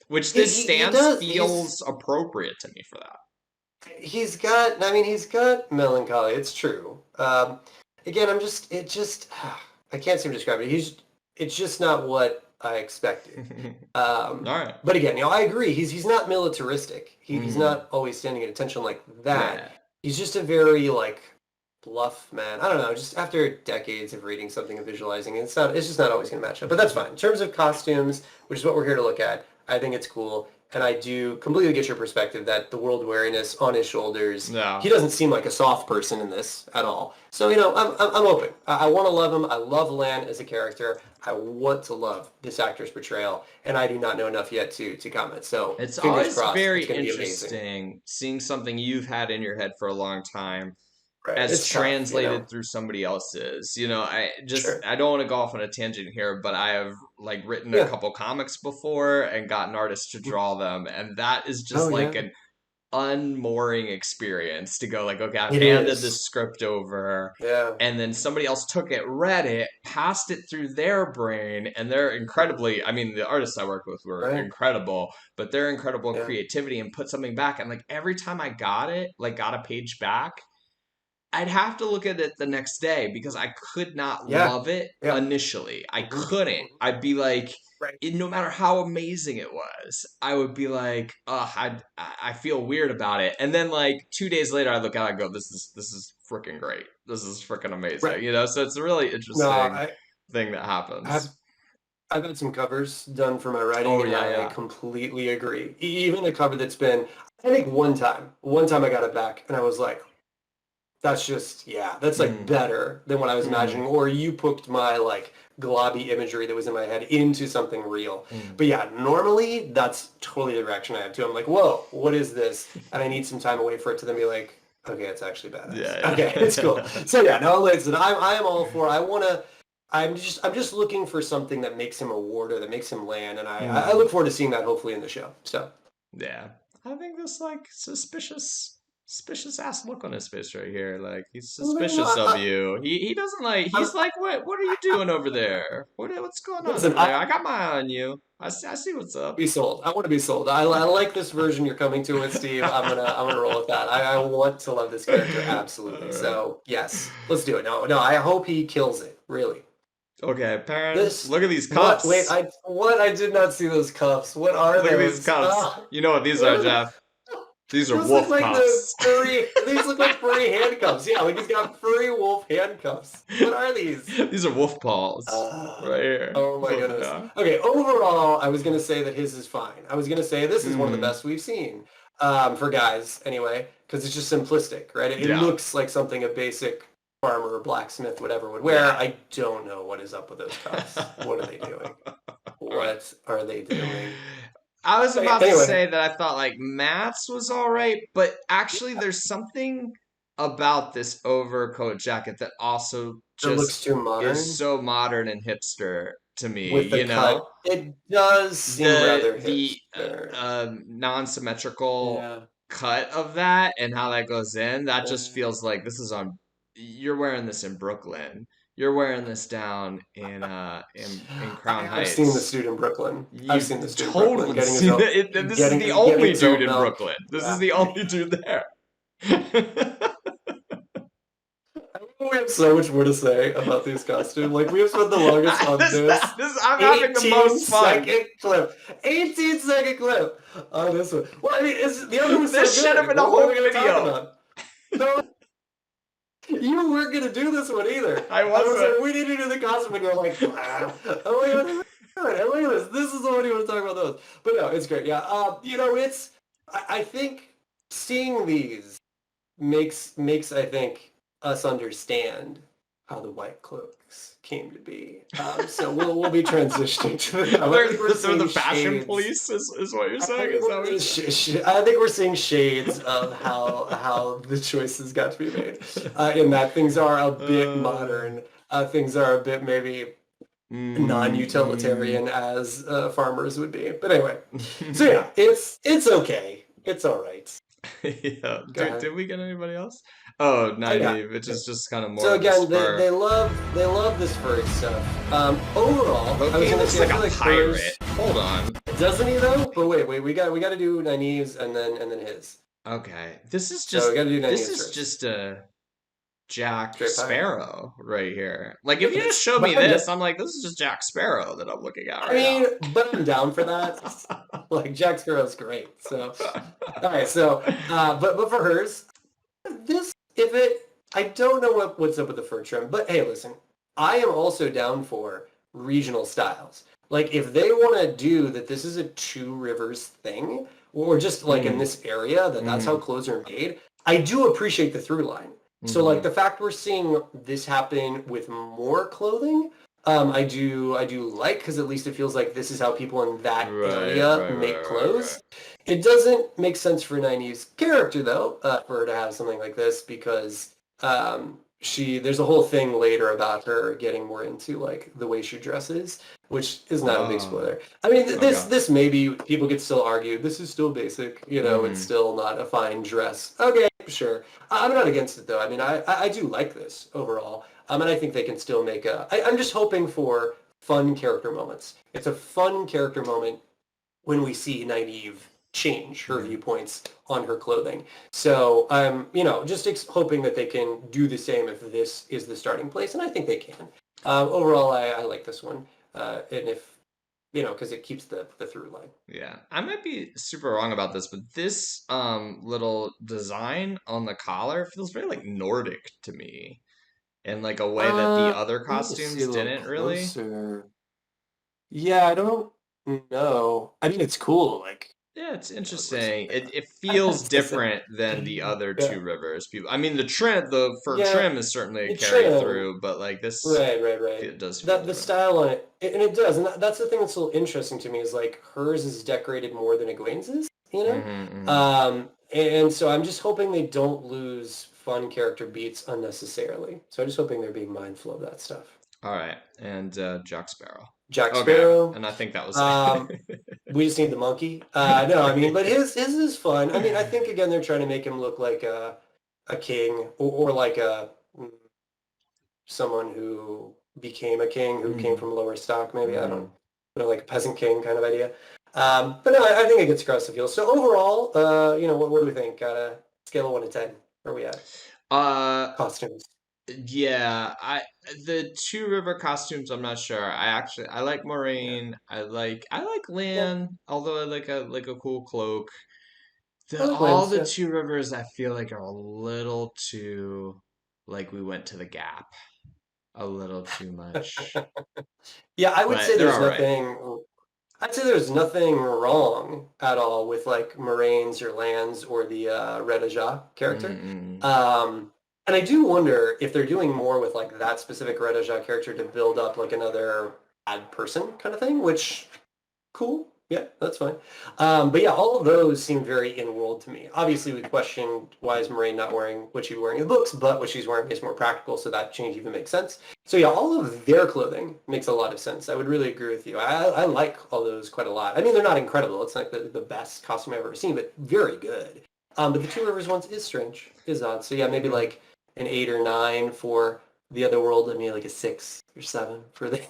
S1: Which
S2: he,
S1: this
S2: he, he
S1: stance
S2: does
S1: feels appropriate to me for that.
S2: he's got melancholy, it's true. Again, I can't seem to describe it. It's just not what I expected.
S1: All right.
S2: But again, I agree. He's not militaristic. He's
S1: Mm,
S2: not always standing at attention like that.
S1: yeah.
S2: He's just a very like bluff man. I don't know. Just after decades of reading something and visualizing it, it's just not always going to match up. But that's fine. In terms of costumes, which is what we're here to look at, I think it's cool. And I do completely get your perspective that the world weariness on his shoulders.
S1: No.
S2: He doesn't seem like a soft person in this at all. So I'm open. I want to love him. I love Lan as a character. I want to love this actor's portrayal, and I do not know enough yet to comment. So
S1: It's
S2: fingers
S1: always
S2: crossed,
S1: very
S2: it's going to be amazing.
S1: interesting seeing something you've had in your head for a long time
S2: Right?
S1: as
S2: It's tough,
S1: translated through somebody else's.
S2: Sure.
S1: I don't want to go off on a tangent here, but I have like written a
S2: Yeah.
S1: couple comics before and gotten artists to draw them, and that is
S2: Oh
S1: just like
S2: yeah.
S1: an unmooring experience to go like, okay, I've
S2: It
S1: handed
S2: is.
S1: this script over,
S2: Yeah.
S1: and then somebody else took it, read it, passed it through their brain, and they're incredibly, I mean, the artists I worked with were
S2: Right.
S1: incredible, but their incredible
S2: Yeah.
S1: creativity and put something back, and like every time I got it, like got a page back, I'd have to look at it the next day because I could not
S2: Yeah.
S1: love it
S2: Yeah.
S1: initially. I
S2: hmm
S1: couldn't.
S2: hmm
S1: I'd be like,
S2: Right.
S1: no matter how amazing it was, I would be like, ugh, I feel weird about it. And then like 2 days later, I look at it, I go, this is freaking great. This is freaking
S2: Right.
S1: amazing. So it's a really
S2: No,
S1: interesting thing that
S2: I've
S1: happens.
S2: I've had some covers done for my writing,
S1: Oh
S2: and
S1: yeah,
S2: I
S1: yeah.
S2: completely agree. Even a cover that's been, I think one time I got it back, and I was like, that's just, yeah, that's like
S1: Mm,
S2: better than what I was
S1: mm,
S2: imagining. Or you put my like globby imagery that was in my head into something real.
S1: mm.
S2: But yeah, normally that's totally the reaction I have too. I'm like, whoa, what is this? And I need some time away for it to then be like, okay, it's actually badass.
S1: Yeah,
S2: Okay, it's cool.
S1: yeah.
S2: So yeah, no, listen, I am all for. I'm just looking for something that makes him a warder, that makes him land, and I
S1: Mm.
S2: look forward to seeing that hopefully in the show. So
S1: Yeah. I think this like suspicious ass look on his face right here. Like he's
S2: Well, you know,
S1: suspicious of you. He doesn't like.
S2: I,
S1: He's like, what are you doing over there? What's going on
S2: listen,
S1: over there? I got my eye on you. I see what's up.
S2: be sold. I want to be sold. I like this version you're coming to with Steve. I'm gonna roll with that. I want to love this character absolutely. So yes, let's do it. No, I hope he kills it. Really.
S1: Okay, Perrin,
S2: This
S1: look at these
S2: what? Wait,
S1: cuffs.
S2: I did not see those cuffs. What are
S1: Look at these
S2: those?
S1: cuffs. You know what these
S2: What
S1: are,
S2: are the-
S1: Jeff? These are
S2: those look
S1: wolf
S2: like the
S1: cuffs.
S2: furry. These look like furry handcuffs. Yeah, like he's got furry wolf handcuffs. What are these?
S1: These are wolf paws right here.
S2: Oh my goodness.
S1: Yeah.
S2: Okay, overall, I was gonna say that his is fine. I was gonna say this is one of the
S1: Mm.
S2: best we've seen for guys, anyway, because it's just simplistic, right? It
S1: Yeah.
S2: looks like something a basic farmer or blacksmith, whatever, would wear. I don't know what is up with those cuffs. What are they doing? What are they doing?
S1: I was about to
S2: Anyway,
S1: say that I thought like Matt's was all right, but actually there's something about this overcoat jacket that also
S2: it looks
S1: just
S2: too modern
S1: is so modern and hipster to me,
S2: with the
S1: you know?
S2: cut. It does seem rather
S1: The
S2: hipster.
S1: non-symmetrical
S2: Yeah.
S1: cut of that and how that goes in, that just
S2: Yeah.
S1: feels like this is on you're wearing this in Brooklyn. You're wearing this down in Crown
S2: I've seen this
S1: Heights.
S2: dude in Brooklyn. I've
S1: You've
S2: seen this dude in Brooklyn
S1: totally
S2: getting his
S1: seen
S2: own,
S1: it. This is the
S2: getting
S1: only
S2: his own
S1: dude in
S2: milk.
S1: Brooklyn. This is
S2: Yeah.
S1: the only dude there.
S2: We have so much more to say about these costumes. Like we have spent the longest on this.
S1: I'm having the most fun.
S2: 18-second clip. 18-second clip on this one. Well, I mean, the other one's
S1: This
S2: so
S1: should
S2: good.
S1: have been a
S2: What
S1: whole
S2: are we gonna talk
S1: video.
S2: about? No, you weren't gonna do this one either.
S1: I
S2: was
S1: wasn't.
S2: like, we need to do the costume, and you're like, I'm like, what are we doing? Look at this. This is the one you want to talk about those. But no, it's great. Yeah. You know, it's. I think seeing these makes I think us understand how the White Cloaks came to be. So we'll be transitioning to that.
S1: They're the fashion police, is what you're saying? Is that what you're saying?
S2: I think we're seeing shades of how the choices got to be made. In that things are a bit modern. Things are a bit maybe non-utilitarian as farmers would be. But anyway, so yeah, it's okay. It's all right.
S1: Yeah. Did we get anybody else? Oh, 90, which is just kind of more.
S2: So
S1: of a
S2: again,
S1: spur.
S2: they love this furry stuff. Overall, I was
S1: Loki
S2: gonna
S1: looks
S2: say, I
S1: like
S2: feel
S1: a
S2: like
S1: pirate.
S2: hers-
S1: Hold on.
S2: doesn't he though? But wait, we got to do Nynaeve's and then his.
S1: Okay, this is
S2: So
S1: just
S2: we got to do
S1: this
S2: Nynaeve's
S1: is
S2: first.
S1: just a Jack
S2: Straight pirate.
S1: Sparrow right here. Like if you just showed
S2: But
S1: me
S2: I'm
S1: this, I'm like, this is just Jack Sparrow that I'm looking at
S2: I
S1: right
S2: mean, but I'm down for that. Like Jack Sparrow's great. So all right, so but for hers, this I don't know what's up with the fur trim, but hey, listen, I am also down for regional styles. Like if they want to do that, this is a Two Rivers thing, or just like in this area that's how clothes are made. I do appreciate the through line. So like the fact we're seeing this happen with more clothing, I do like, because at least it feels like this is how people in that area make clothes. It doesn't make sense for Nynaeve's character though, for her to have something like this, because there's a whole thing later about her getting more into like the way she dresses, which is not a big spoiler. I mean, this maybe people could still argue this is still basic, you know, it's still not a fine dress. Okay, sure. I'm not against it though. I mean, I do like this overall. And I think they can still make I'm just hoping for fun character moments. It's a fun character moment when we see Nynaeve change her viewpoints on her clothing. So I'm, just hoping that they can do the same if this is the starting place, and I think they can. Overall, I like this one, and if because it keeps the through line.
S1: Yeah, I might be super wrong about this, but this little design on the collar feels very like Nordic to me, in like a way that the other costumes didn't really.
S2: Yeah, I don't know. I mean, it's cool. Like,
S1: Yeah, it's interesting. It feels different than the other Two Rivers people. I mean, the fur trim is certainly a carry through, but like this,
S2: right.
S1: it does feel
S2: The
S1: different.
S2: style on it, and it does, and that's the thing that's a little interesting to me is like hers is decorated more than Egwene's is, and so I'm just hoping they don't lose fun character beats unnecessarily. So I'm just hoping they're being mindful of that stuff.
S1: All right, and Jack Sparrow.
S2: Jack
S1: Okay,
S2: Sparrow.
S1: and I think that was
S2: We just need the monkey. No, I mean, but his is fun. I mean, I think again they're trying to make him look like a king or like a someone who became a king who came from lower stock. Maybe I don't know, like a peasant king kind of idea. But no, I think it gets across the field. So overall, what do we think? Got a scale of 1 to 10. Where are we at?
S1: Uh,
S2: Costumes.
S1: yeah, the two river costumes, I'm not sure. I like
S2: Yeah.
S1: Moraine. I like
S2: Yeah.
S1: Lan, although I like a cool cloak.
S2: I like
S1: All
S2: Lance,
S1: the
S2: yeah.
S1: two rivers I feel like are a little too like we went to the Gap a little too much.
S2: Yeah, I would say
S1: But they're
S2: there's
S1: all right.
S2: nothing. I'd say there's nothing wrong at all with like Moraine's or Land's or the Red Ajah character.
S1: Mm-mm.
S2: Um, and I do wonder if they're doing more with like that specific Red Ajah character to build up like another bad person kind of thing, which cool. Yeah, that's fine. But yeah, all of those seem very in-world to me. Obviously, we questioned why is Moraine not wearing what she's wearing in the books, but what she's wearing is more practical, so that change even makes sense. So yeah, all of their clothing makes a lot of sense. I would really agree with you. I like all those quite a lot. I mean, they're not incredible. It's not the best costume I've ever seen, but very good. But the Two Rivers ones is strange, is odd. So yeah, maybe like an 8 or 9 for the other world, and maybe like a 6 or 7 for the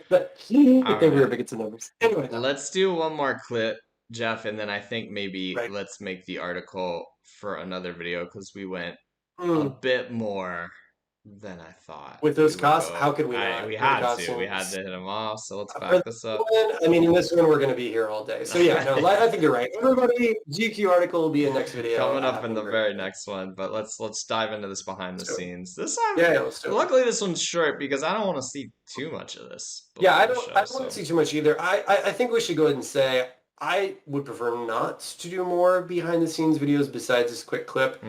S2: but I
S1: All
S2: think we were
S1: right.
S2: big at the numbers. Anyway, no.
S1: Let's do one more clip, Jeff, and then I think maybe
S2: Right.
S1: let's make the article for another video because we went a
S2: Mm.
S1: bit more than I thought
S2: With
S1: we
S2: those
S1: would
S2: costs, how
S1: go.
S2: could we
S1: We
S2: not? With the
S1: had to. We had
S2: costumes.
S1: to hit them off. So let's
S2: For
S1: back
S2: this
S1: this up.
S2: one, I mean, in this one, we're going to be here all day. So yeah, no, I think you're right. Everybody, GQ article will be in next video.
S1: Coming up in
S2: Having a
S1: the
S2: great
S1: very
S2: day.
S1: next one, but let's dive into this behind the
S2: So
S1: scenes. This time,
S2: yeah, let's do it.
S1: luckily this one's short because I don't want to see too much of this
S2: Yeah,
S1: before the show.
S2: I don't want to see too much either. I think we should go ahead and say I would prefer not to do more behind the scenes videos besides this quick clip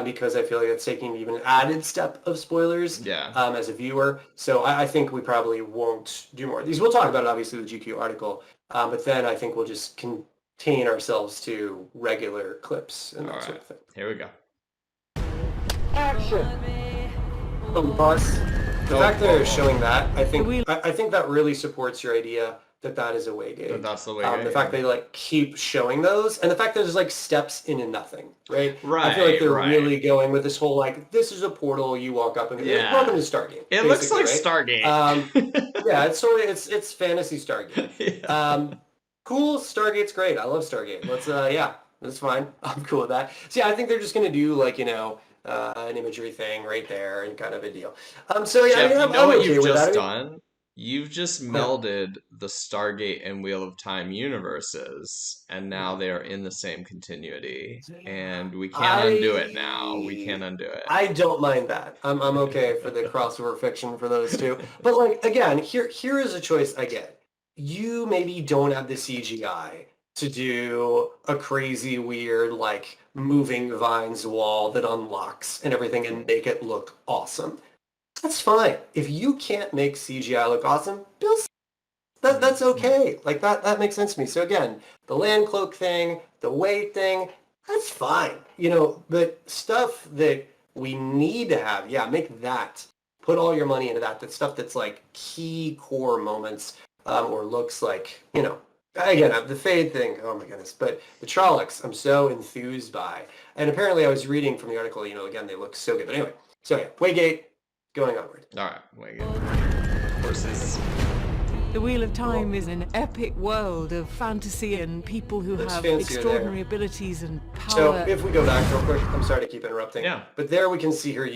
S2: because I feel like it's taking even an added step of spoilers
S1: Yeah.
S2: as a viewer. So I think we probably won't do more of these. We'll talk about it, obviously, the GQ article, but then I think we'll just contain ourselves to regular clips and
S1: All
S2: that sort
S1: right.
S2: of thing.
S1: Here we go.
S2: Action. Oh, pause. The fact that they're showing that, I think that really supports your idea that that is a way gate.
S1: That's the way.
S2: The fact they like keep showing those, and the fact that there's like steps into nothing, right? I feel
S1: Right,
S2: like they're
S1: right.
S2: really going with this whole like this is a portal. You walk up and
S1: Yeah.
S2: welcome to Stargate.
S1: It looks
S2: basically,
S1: like
S2: right?
S1: Stargate.
S2: Yeah, it's sort of it's fantasy Stargate.
S1: Yeah.
S2: Cool. Stargate's great. I love Stargate. Let's yeah, that's fine. I'm cool with that. So yeah, I think they're just gonna do like an imagery thing right there and kind of a deal. So yeah,
S1: Jeff,
S2: I mean,
S1: you know
S2: I'm
S1: what
S2: okay
S1: you've
S2: with
S1: just
S2: that. I mean,
S1: done? You've just
S2: yeah.
S1: melded the Stargate and Wheel of Time universes, and now they are in the same continuity. And we can't undo it now. We can't undo it.
S2: I don't mind that. I'm okay for the crossover fiction for those two. But like again, here is a choice I get. You maybe don't have the CGI to do a crazy weird like moving vines wall that unlocks and everything and make it look awesome. That's fine. If you can't make CGI look awesome, build that's okay. Like that makes sense to me. So again, the land cloak thing, the weight thing, that's fine. But stuff that we need to have, yeah, make that. Put all your money into that. That stuff that's like key core moments, or looks like, again, the fade thing, oh my goodness. But the Trollocs, I'm so enthused by. And apparently I was reading from the article, again, they look so good. But anyway, so yeah, Waygate, going onward.
S1: All right, wait again. Horses.
S3: The Wheel of Time is an epic world of fantasy and people who
S2: Looks
S3: have
S2: fancier
S3: extraordinary abilities and
S2: So
S3: power.
S2: if we go back real quick, I'm sorry to keep interrupting.
S1: Yeah.
S2: But there we can see her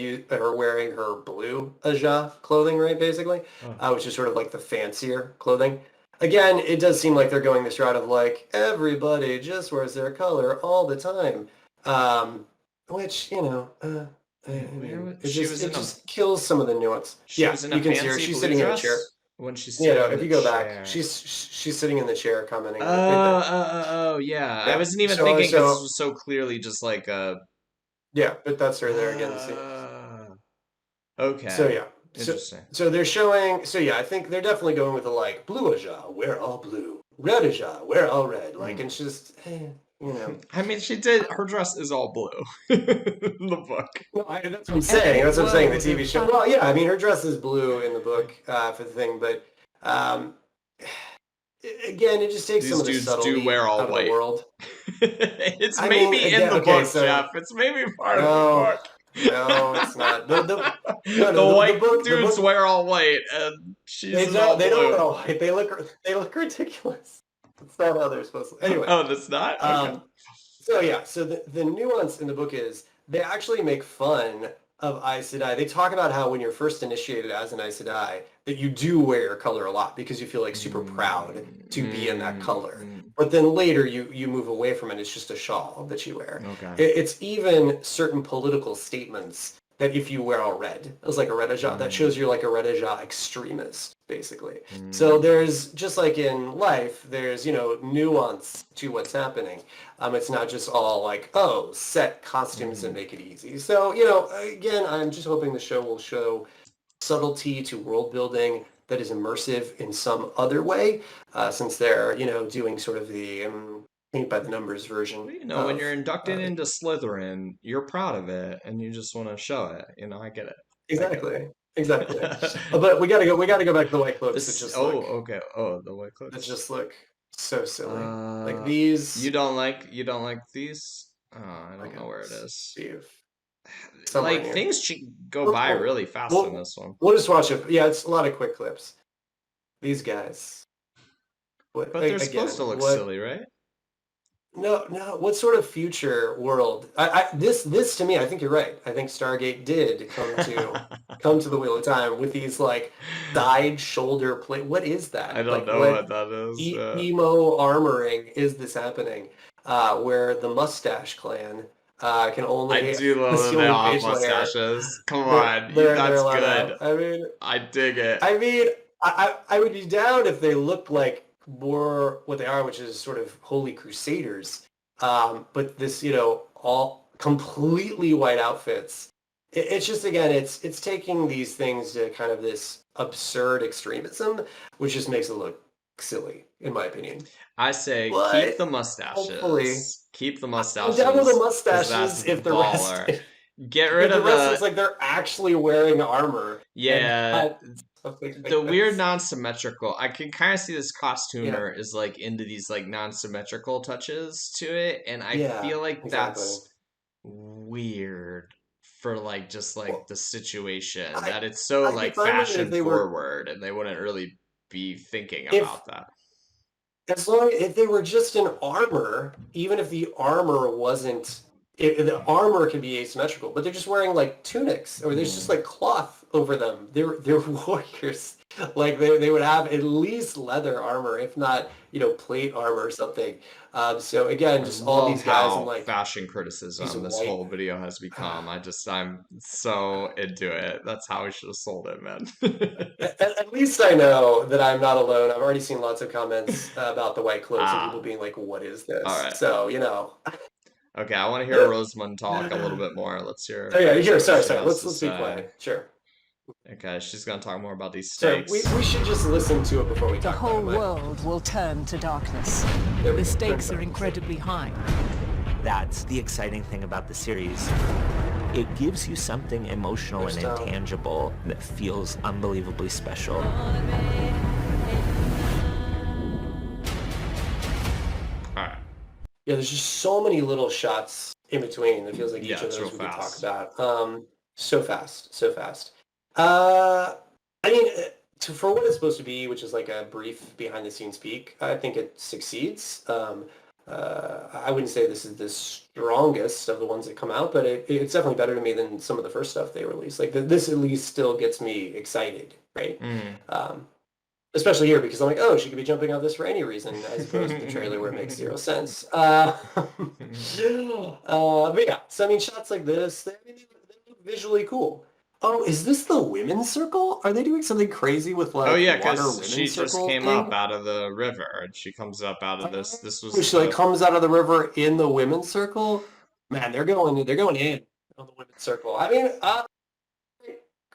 S2: wearing her blue Ajah clothing, right, basically, which is sort of like the fancier clothing. Again, it does seem like they're going this route of like, everybody just wears their color all the time. Which, it just kills some of the nuance.
S1: She was in a
S2: you can see her.
S1: fancy
S2: She's
S1: blue
S2: sitting in a
S1: dress
S2: chair.
S1: when she's
S2: Yeah,
S1: sitting
S2: no,
S1: in
S2: if
S1: the
S2: you go
S1: chair.
S2: back, she's sitting in the chair commenting
S1: Oh,
S2: on it right there.
S1: yeah. I
S2: Yeah.
S1: wasn't even
S2: So-
S1: thinking because
S2: so-
S1: this was so clearly just like a.
S2: Yeah, but that's her there again. See.
S1: Okay.
S2: So yeah.
S1: Interesting.
S2: So they're showing. So yeah, I think they're definitely going with the like blue Ajah, we're all blue. Red Ajah, we're all red. Like it's just,
S1: I mean, she did. Her dress is all blue in the book.
S2: No, that's what I'm saying. That's what I'm saying. The TV show. Well, yeah. I mean, her dress is blue in the book for the thing, but again, it just takes some
S1: These
S2: of the
S1: dudes do
S2: subtlety
S1: wear all
S2: out of the
S1: white.
S2: world.
S1: It's
S2: I mean,
S1: maybe in
S2: again,
S1: the
S2: okay,
S1: book,
S2: so
S1: Jeff. It's maybe part of the
S2: no,
S1: book.
S2: no, it's not.
S1: The
S2: The
S1: white
S2: book,
S1: dudes wear all white, and she's in all
S2: they don't
S1: blue.
S2: wear all white. They look ridiculous. That's not how they're supposed to. Anyway,
S1: Oh, that's not? Okay.
S2: so yeah, so the nuance in the book is they actually make fun of Aes Sedai. They talk about how when you're first initiated as an Aes Sedai, that you do wear your color a lot because you feel like super proud to be in that color. But then later you move away from it. It's just a shawl that you wear.
S1: Okay.
S2: It's even certain political statements that if you wear all red, it's like a Redajah, that shows you're like a Redajah extremist, basically. So there's, just like in life, there's, nuance to what's happening. It's not just all like, oh, set costumes and make it easy. So, again, I'm just hoping the show will show subtlety to world building that is immersive in some other way, since they're, doing sort of the paint by the numbers version
S1: Well, when you're inducted into Slytherin, you're proud of it, and you just want to show it. I get it. I get
S2: exactly, exactly.
S1: it.
S2: But we gotta go back to the white cloaks that
S1: This.
S2: just
S1: Oh,
S2: look
S1: okay. Oh, the white
S2: that
S1: cloaks.
S2: just look so silly. Like
S1: You
S2: these.
S1: don't like these? Oh, I
S2: My
S1: don't know where it
S2: goodness,
S1: is.
S2: Steve, somewhere in
S1: Like
S2: here.
S1: things go by really fast in
S2: We'll,
S1: this one.
S2: we'll just watch it. Yeah, it's a lot of quick clips. These guys. What
S1: But they're
S2: again?
S1: supposed to look
S2: What?
S1: silly, right?
S2: No, no. What sort of future world? This to me, I think you're right. I think Stargate did come to the Wheel of Time with these like side shoulder plate. What is
S1: I
S2: that?
S1: don't
S2: Like
S1: know what
S2: what
S1: that is.
S2: emo armoring is this happening? Where the Mustache Clan can
S1: I
S2: only
S1: do love
S2: that's
S1: that
S2: the
S1: they
S2: only
S1: all have
S2: facial hair
S1: mustaches. Come
S2: they're
S1: on,
S2: they're
S1: that's
S2: allowed to
S1: good.
S2: have. I mean,
S1: I dig it.
S2: I mean, I would be down if they looked like more what they are, which is sort of holy crusaders. But this, all completely white outfits. It's just again, it's taking these things to kind of this absurd extremism, which just makes it look silly, in my opinion.
S1: I say keep the
S2: But hopefully,
S1: mustaches. Keep the
S2: I'm down with the
S1: mustaches, because that's
S2: mustaches if the rest
S1: baller. Get rid
S2: if the
S1: of
S2: rest looks
S1: the
S2: like they're actually wearing armor and
S1: yeah,
S2: not something
S1: the
S2: like
S1: weird
S2: this.
S1: non-symmetrical. I can kind of see this
S2: Yeah.
S1: costumer is like into these like non-symmetrical touches to it, and I
S2: Yeah,
S1: feel like
S2: exactly.
S1: that's weird for like just like
S2: Well,
S1: the situation
S2: I
S1: that it's so
S2: I'd be
S1: like
S2: fine with it if
S1: fashion
S2: they were
S1: forward and they wouldn't really be thinking
S2: if
S1: about that.
S2: as long if they were just in armor, even if the armor wasn't if the armor can be asymmetrical, but they're just wearing like tunics or there's just like cloth over them. They're warriors. Like they would have at least leather armor, if not, plate armor or something. So again,
S1: I
S2: just all
S1: love
S2: these guys in
S1: how
S2: like
S1: fashion
S2: these
S1: criticism this
S2: white
S1: whole video has become. I'm so into it. That's how we should have sold it, man.
S2: At least I know that I'm not alone. I've already seen lots of comments about the white cloaks and people
S1: Ah,
S2: being like, "What is
S1: all
S2: this?"
S1: right.
S2: So,
S1: Okay, I want to hear Rosamund talk a little bit more.
S2: Oh yeah,
S1: Let's hear
S2: here.
S1: what she
S2: Sorry.
S1: has to
S2: Let's be
S1: say.
S2: quiet. Sure.
S1: Okay, she's gonna talk more about these
S2: Sorry.
S1: stakes.
S2: We should just listen to it before we
S3: The
S2: talk
S3: whole
S2: about it.
S3: world will turn to darkness.
S2: There we
S3: The
S2: go.
S3: stakes are incredibly high.
S4: That's the exciting thing about the series. It gives you something emotional and
S2: There's
S4: intangible that feels unbelievably special.
S1: All right.
S2: Yeah, there's just so many little shots in between. It feels like
S1: Yeah,
S2: each of
S1: it's
S2: those
S1: real
S2: we could talk
S1: fast.
S2: about. So fast, so fast. I mean, for what it's supposed to be, which is like a brief behind-the-scenes peek, I think it succeeds. I wouldn't say this is the strongest of the ones that come out, but it's definitely better to me than some of the first stuff they released. Like this at least still gets me excited, right? Especially here because I'm like, oh, she could be jumping out this for any reason, as opposed to the trailer where it makes zero sense. But yeah, so I mean, shots like this, they look visually cool. Oh, is this the women's circle? Are they doing something crazy with
S1: Oh
S2: like
S1: yeah,
S2: water
S1: because she
S2: women's
S1: just
S2: circle
S1: came up
S2: thing?
S1: out of the river, and she comes up out of this. This was
S2: She like
S1: the
S2: comes out of the river in the women's circle. Man, they're going in on the women's circle. I mean,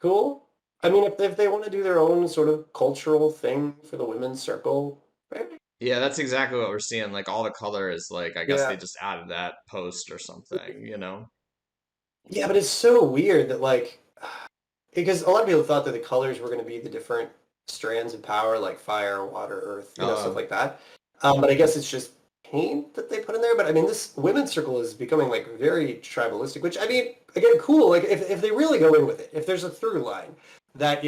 S2: cool. I mean, if they want to do their own sort of cultural thing for the women's circle, maybe.
S1: yeah. That's exactly what we're seeing. Like all the color is like I guess they
S2: Yeah.
S1: just added that post or something.
S2: Yeah, but it's so weird that like because a lot of people thought that the colors were going to be the different strands of power like fire, water, earth, stuff
S1: Oh,
S2: like that. But I guess it's just paint that they put in there. But I mean, this women's circle is becoming like very tribalistic, which I mean, again, cool. Like if they really go in with it, if there's a through line that,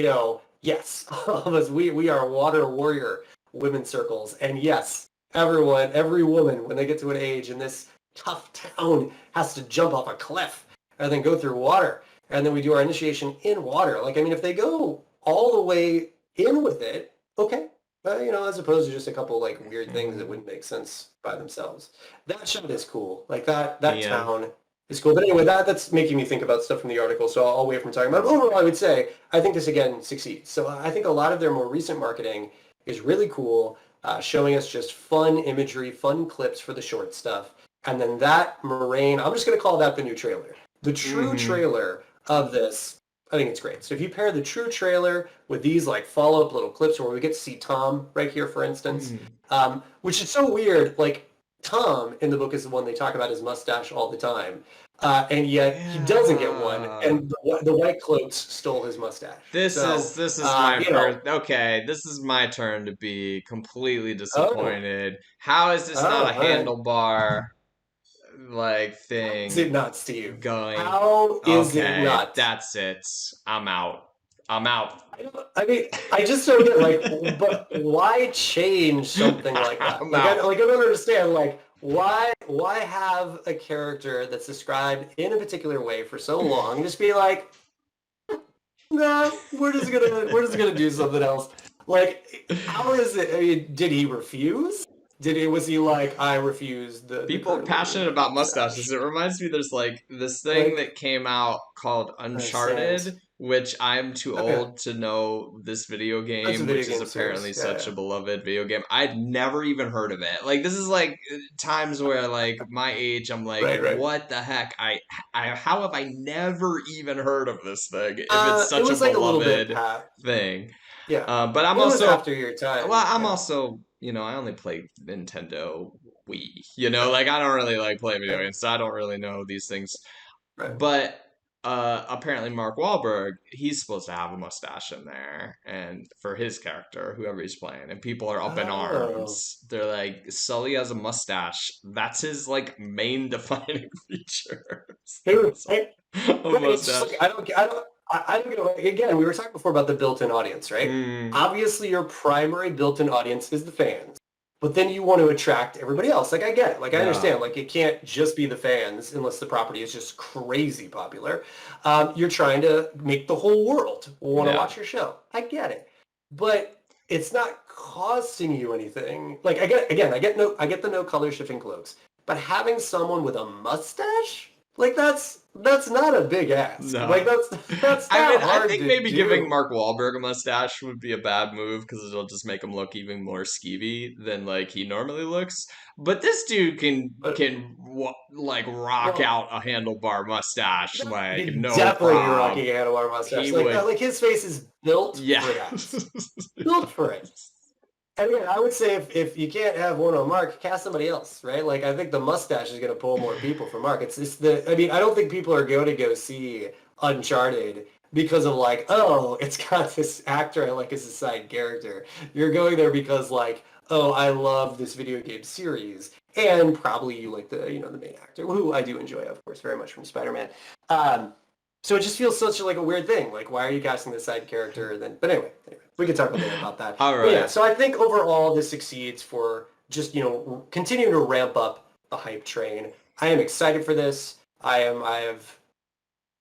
S2: yes, all of us, we are water warrior women's circles. And yes, every woman, when they get to an age in this tough town, has to jump off a cliff and then go through water. And then we do our initiation in water. Like, I mean, if they go all the way in with it, okay. As opposed to just a couple like weird things that wouldn't make sense by themselves. That shot is cool. Like that
S1: yeah.
S2: town is cool. But anyway, that's making me think about stuff from the article. So I'll wait from talking about it. Overall, I would say I think this again succeeds. So I think a lot of their more recent marketing is really cool, showing us just fun imagery, fun clips for the short stuff. And then that Moiraine, I'm just going to call that the new trailer. The true
S1: Hmm.
S2: trailer of this, I think it's great. So if you pair the true trailer with these like follow-up little clips where we get to see Tom right here, for instance,
S1: Hmm.
S2: which is so weird. Like Tom in the book is the one they talk about his mustache all the time, and yet he doesn't get one,
S1: Yeah.
S2: and the White Cloaks stole his mustache.
S1: This
S2: So
S1: is this is my
S2: you know,
S1: first. Okay, this is my turn to be completely
S2: oh,
S1: disappointed. How is this not
S2: oh,
S1: a
S2: all right.
S1: handlebar like
S2: How is it
S1: thing
S2: not, Steve?
S1: going?
S2: How is it
S1: Okay,
S2: not?
S1: that's it. I'm out. I'm out.
S2: I mean, I just don't get like, but why change something like that?
S1: I'm
S2: Like, I
S1: out.
S2: like I don't understand. Like, why have a character that's described in a particular way for so long and just be like, nah, we're just gonna do something else. Like, how is it? I mean, did he refuse? Was he like, I refuse the
S1: People are
S2: current way
S1: passionate
S2: of
S1: about mustaches.
S2: mustache?
S1: It reminds me there's like this thing
S2: Like,
S1: that came out called
S2: I understand.
S1: Uncharted, which I'm too
S2: Okay,
S1: old to know this video
S2: that's a
S1: game,
S2: video
S1: which is
S2: game
S1: apparently
S2: series. Yeah,
S1: such
S2: yeah.
S1: a beloved video game. I'd never even heard of it. Like this is like times where like my age, I'm like,
S2: Right, right.
S1: what the heck? How have I never even heard of this thing if it's
S2: It
S1: such a
S2: was like a little bit
S1: beloved
S2: pat.
S1: thing?
S2: Yeah,
S1: But I'm
S2: it was
S1: also
S2: after your
S1: well,
S2: time.
S1: I'm
S2: Yeah,
S1: also, I only play Nintendo Wii. Like I don't really like play video
S2: yeah,
S1: games, so I don't really know these things.
S2: right.
S1: But apparently Mark Wahlberg, he's supposed to have a mustache in there, and for his character, whoever he's playing, and people are up in
S2: Oh,
S1: arms. They're like, Sully has a mustache. That's his like main defining feature.
S2: hey,
S1: So,
S2: hey,
S1: a
S2: right. It's just
S1: mustache.
S2: like I don't get away. Again, we were talking before about the built-in audience, right?
S1: Mm,
S2: Obviously, your primary built-in audience is the fans, but then you want to attract everybody else. Like I get it. Like I
S1: yeah,
S2: understand. Like it can't just be the fans unless the property is just crazy popular. You're trying to make the whole world want to
S1: yeah.
S2: watch your show. I get it, but it's not costing you anything. Like I get again, I get the no color shifting cloaks, but having someone with a mustache, like that's not a big ask. Like
S1: No.
S2: that's
S1: I mean,
S2: not
S1: I
S2: hard
S1: think
S2: to
S1: maybe giving
S2: do.
S1: Mark Wahlberg a mustache would be a bad move because it'll just make him look even more skeevy than like he normally looks. But this dude can
S2: But
S1: like rock
S2: well,
S1: out a handlebar mustache
S2: no,
S1: like
S2: he'd
S1: no
S2: definitely be
S1: prob.
S2: rocking a handlebar
S1: He
S2: mustache.
S1: would,
S2: Like his face is built
S1: yeah.
S2: for that. Built for it. And again, I would say if you can't have one on Mark, cast somebody else, right? Like I think the mustache is going to pull more people for Mark. It's just I mean, I don't think people are going to go see Uncharted because of like, oh, it's got this actor I like as a side character. You're going there because like, oh, I love this video game series, and probably you like the main actor, who I do enjoy, of course, very much from Spider-Man. Um, so it just feels such like a weird thing. Like, why are you casting this side character? Then, but anyway, we could talk later about that.
S1: All
S2: But yeah,
S1: right.
S2: so I think overall this succeeds for just continuing to ramp up the hype train. I am excited for this. I have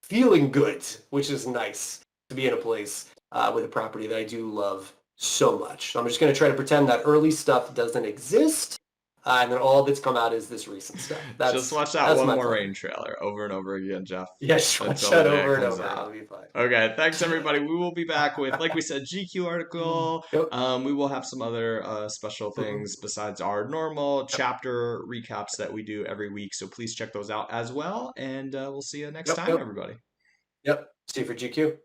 S2: feeling good, which is nice to be in a place with a property that I do love so much. So I'm just going to try to pretend that early stuff doesn't exist, and then all that's come out is this recent stuff.
S1: Just
S2: That's
S1: watch that
S2: that's
S1: one
S2: my
S1: more
S2: plan.
S1: rain trailer over and over again, Jeff,
S2: Yeah, just watch
S1: until the
S2: that
S1: day it
S2: over and
S1: comes
S2: over, and
S1: out.
S2: it'll be fine.
S1: Okay, thanks everybody. We will be back with, like we said, GQ article.
S2: Yep.
S1: We will have some other special
S2: Mhm.
S1: things besides our normal
S2: Yep.
S1: chapter recaps that we do every week. So please check those out as well. And we'll see you next
S2: Yep.
S1: time,
S2: Yep.
S1: everybody.
S2: Yep. See you for GQ.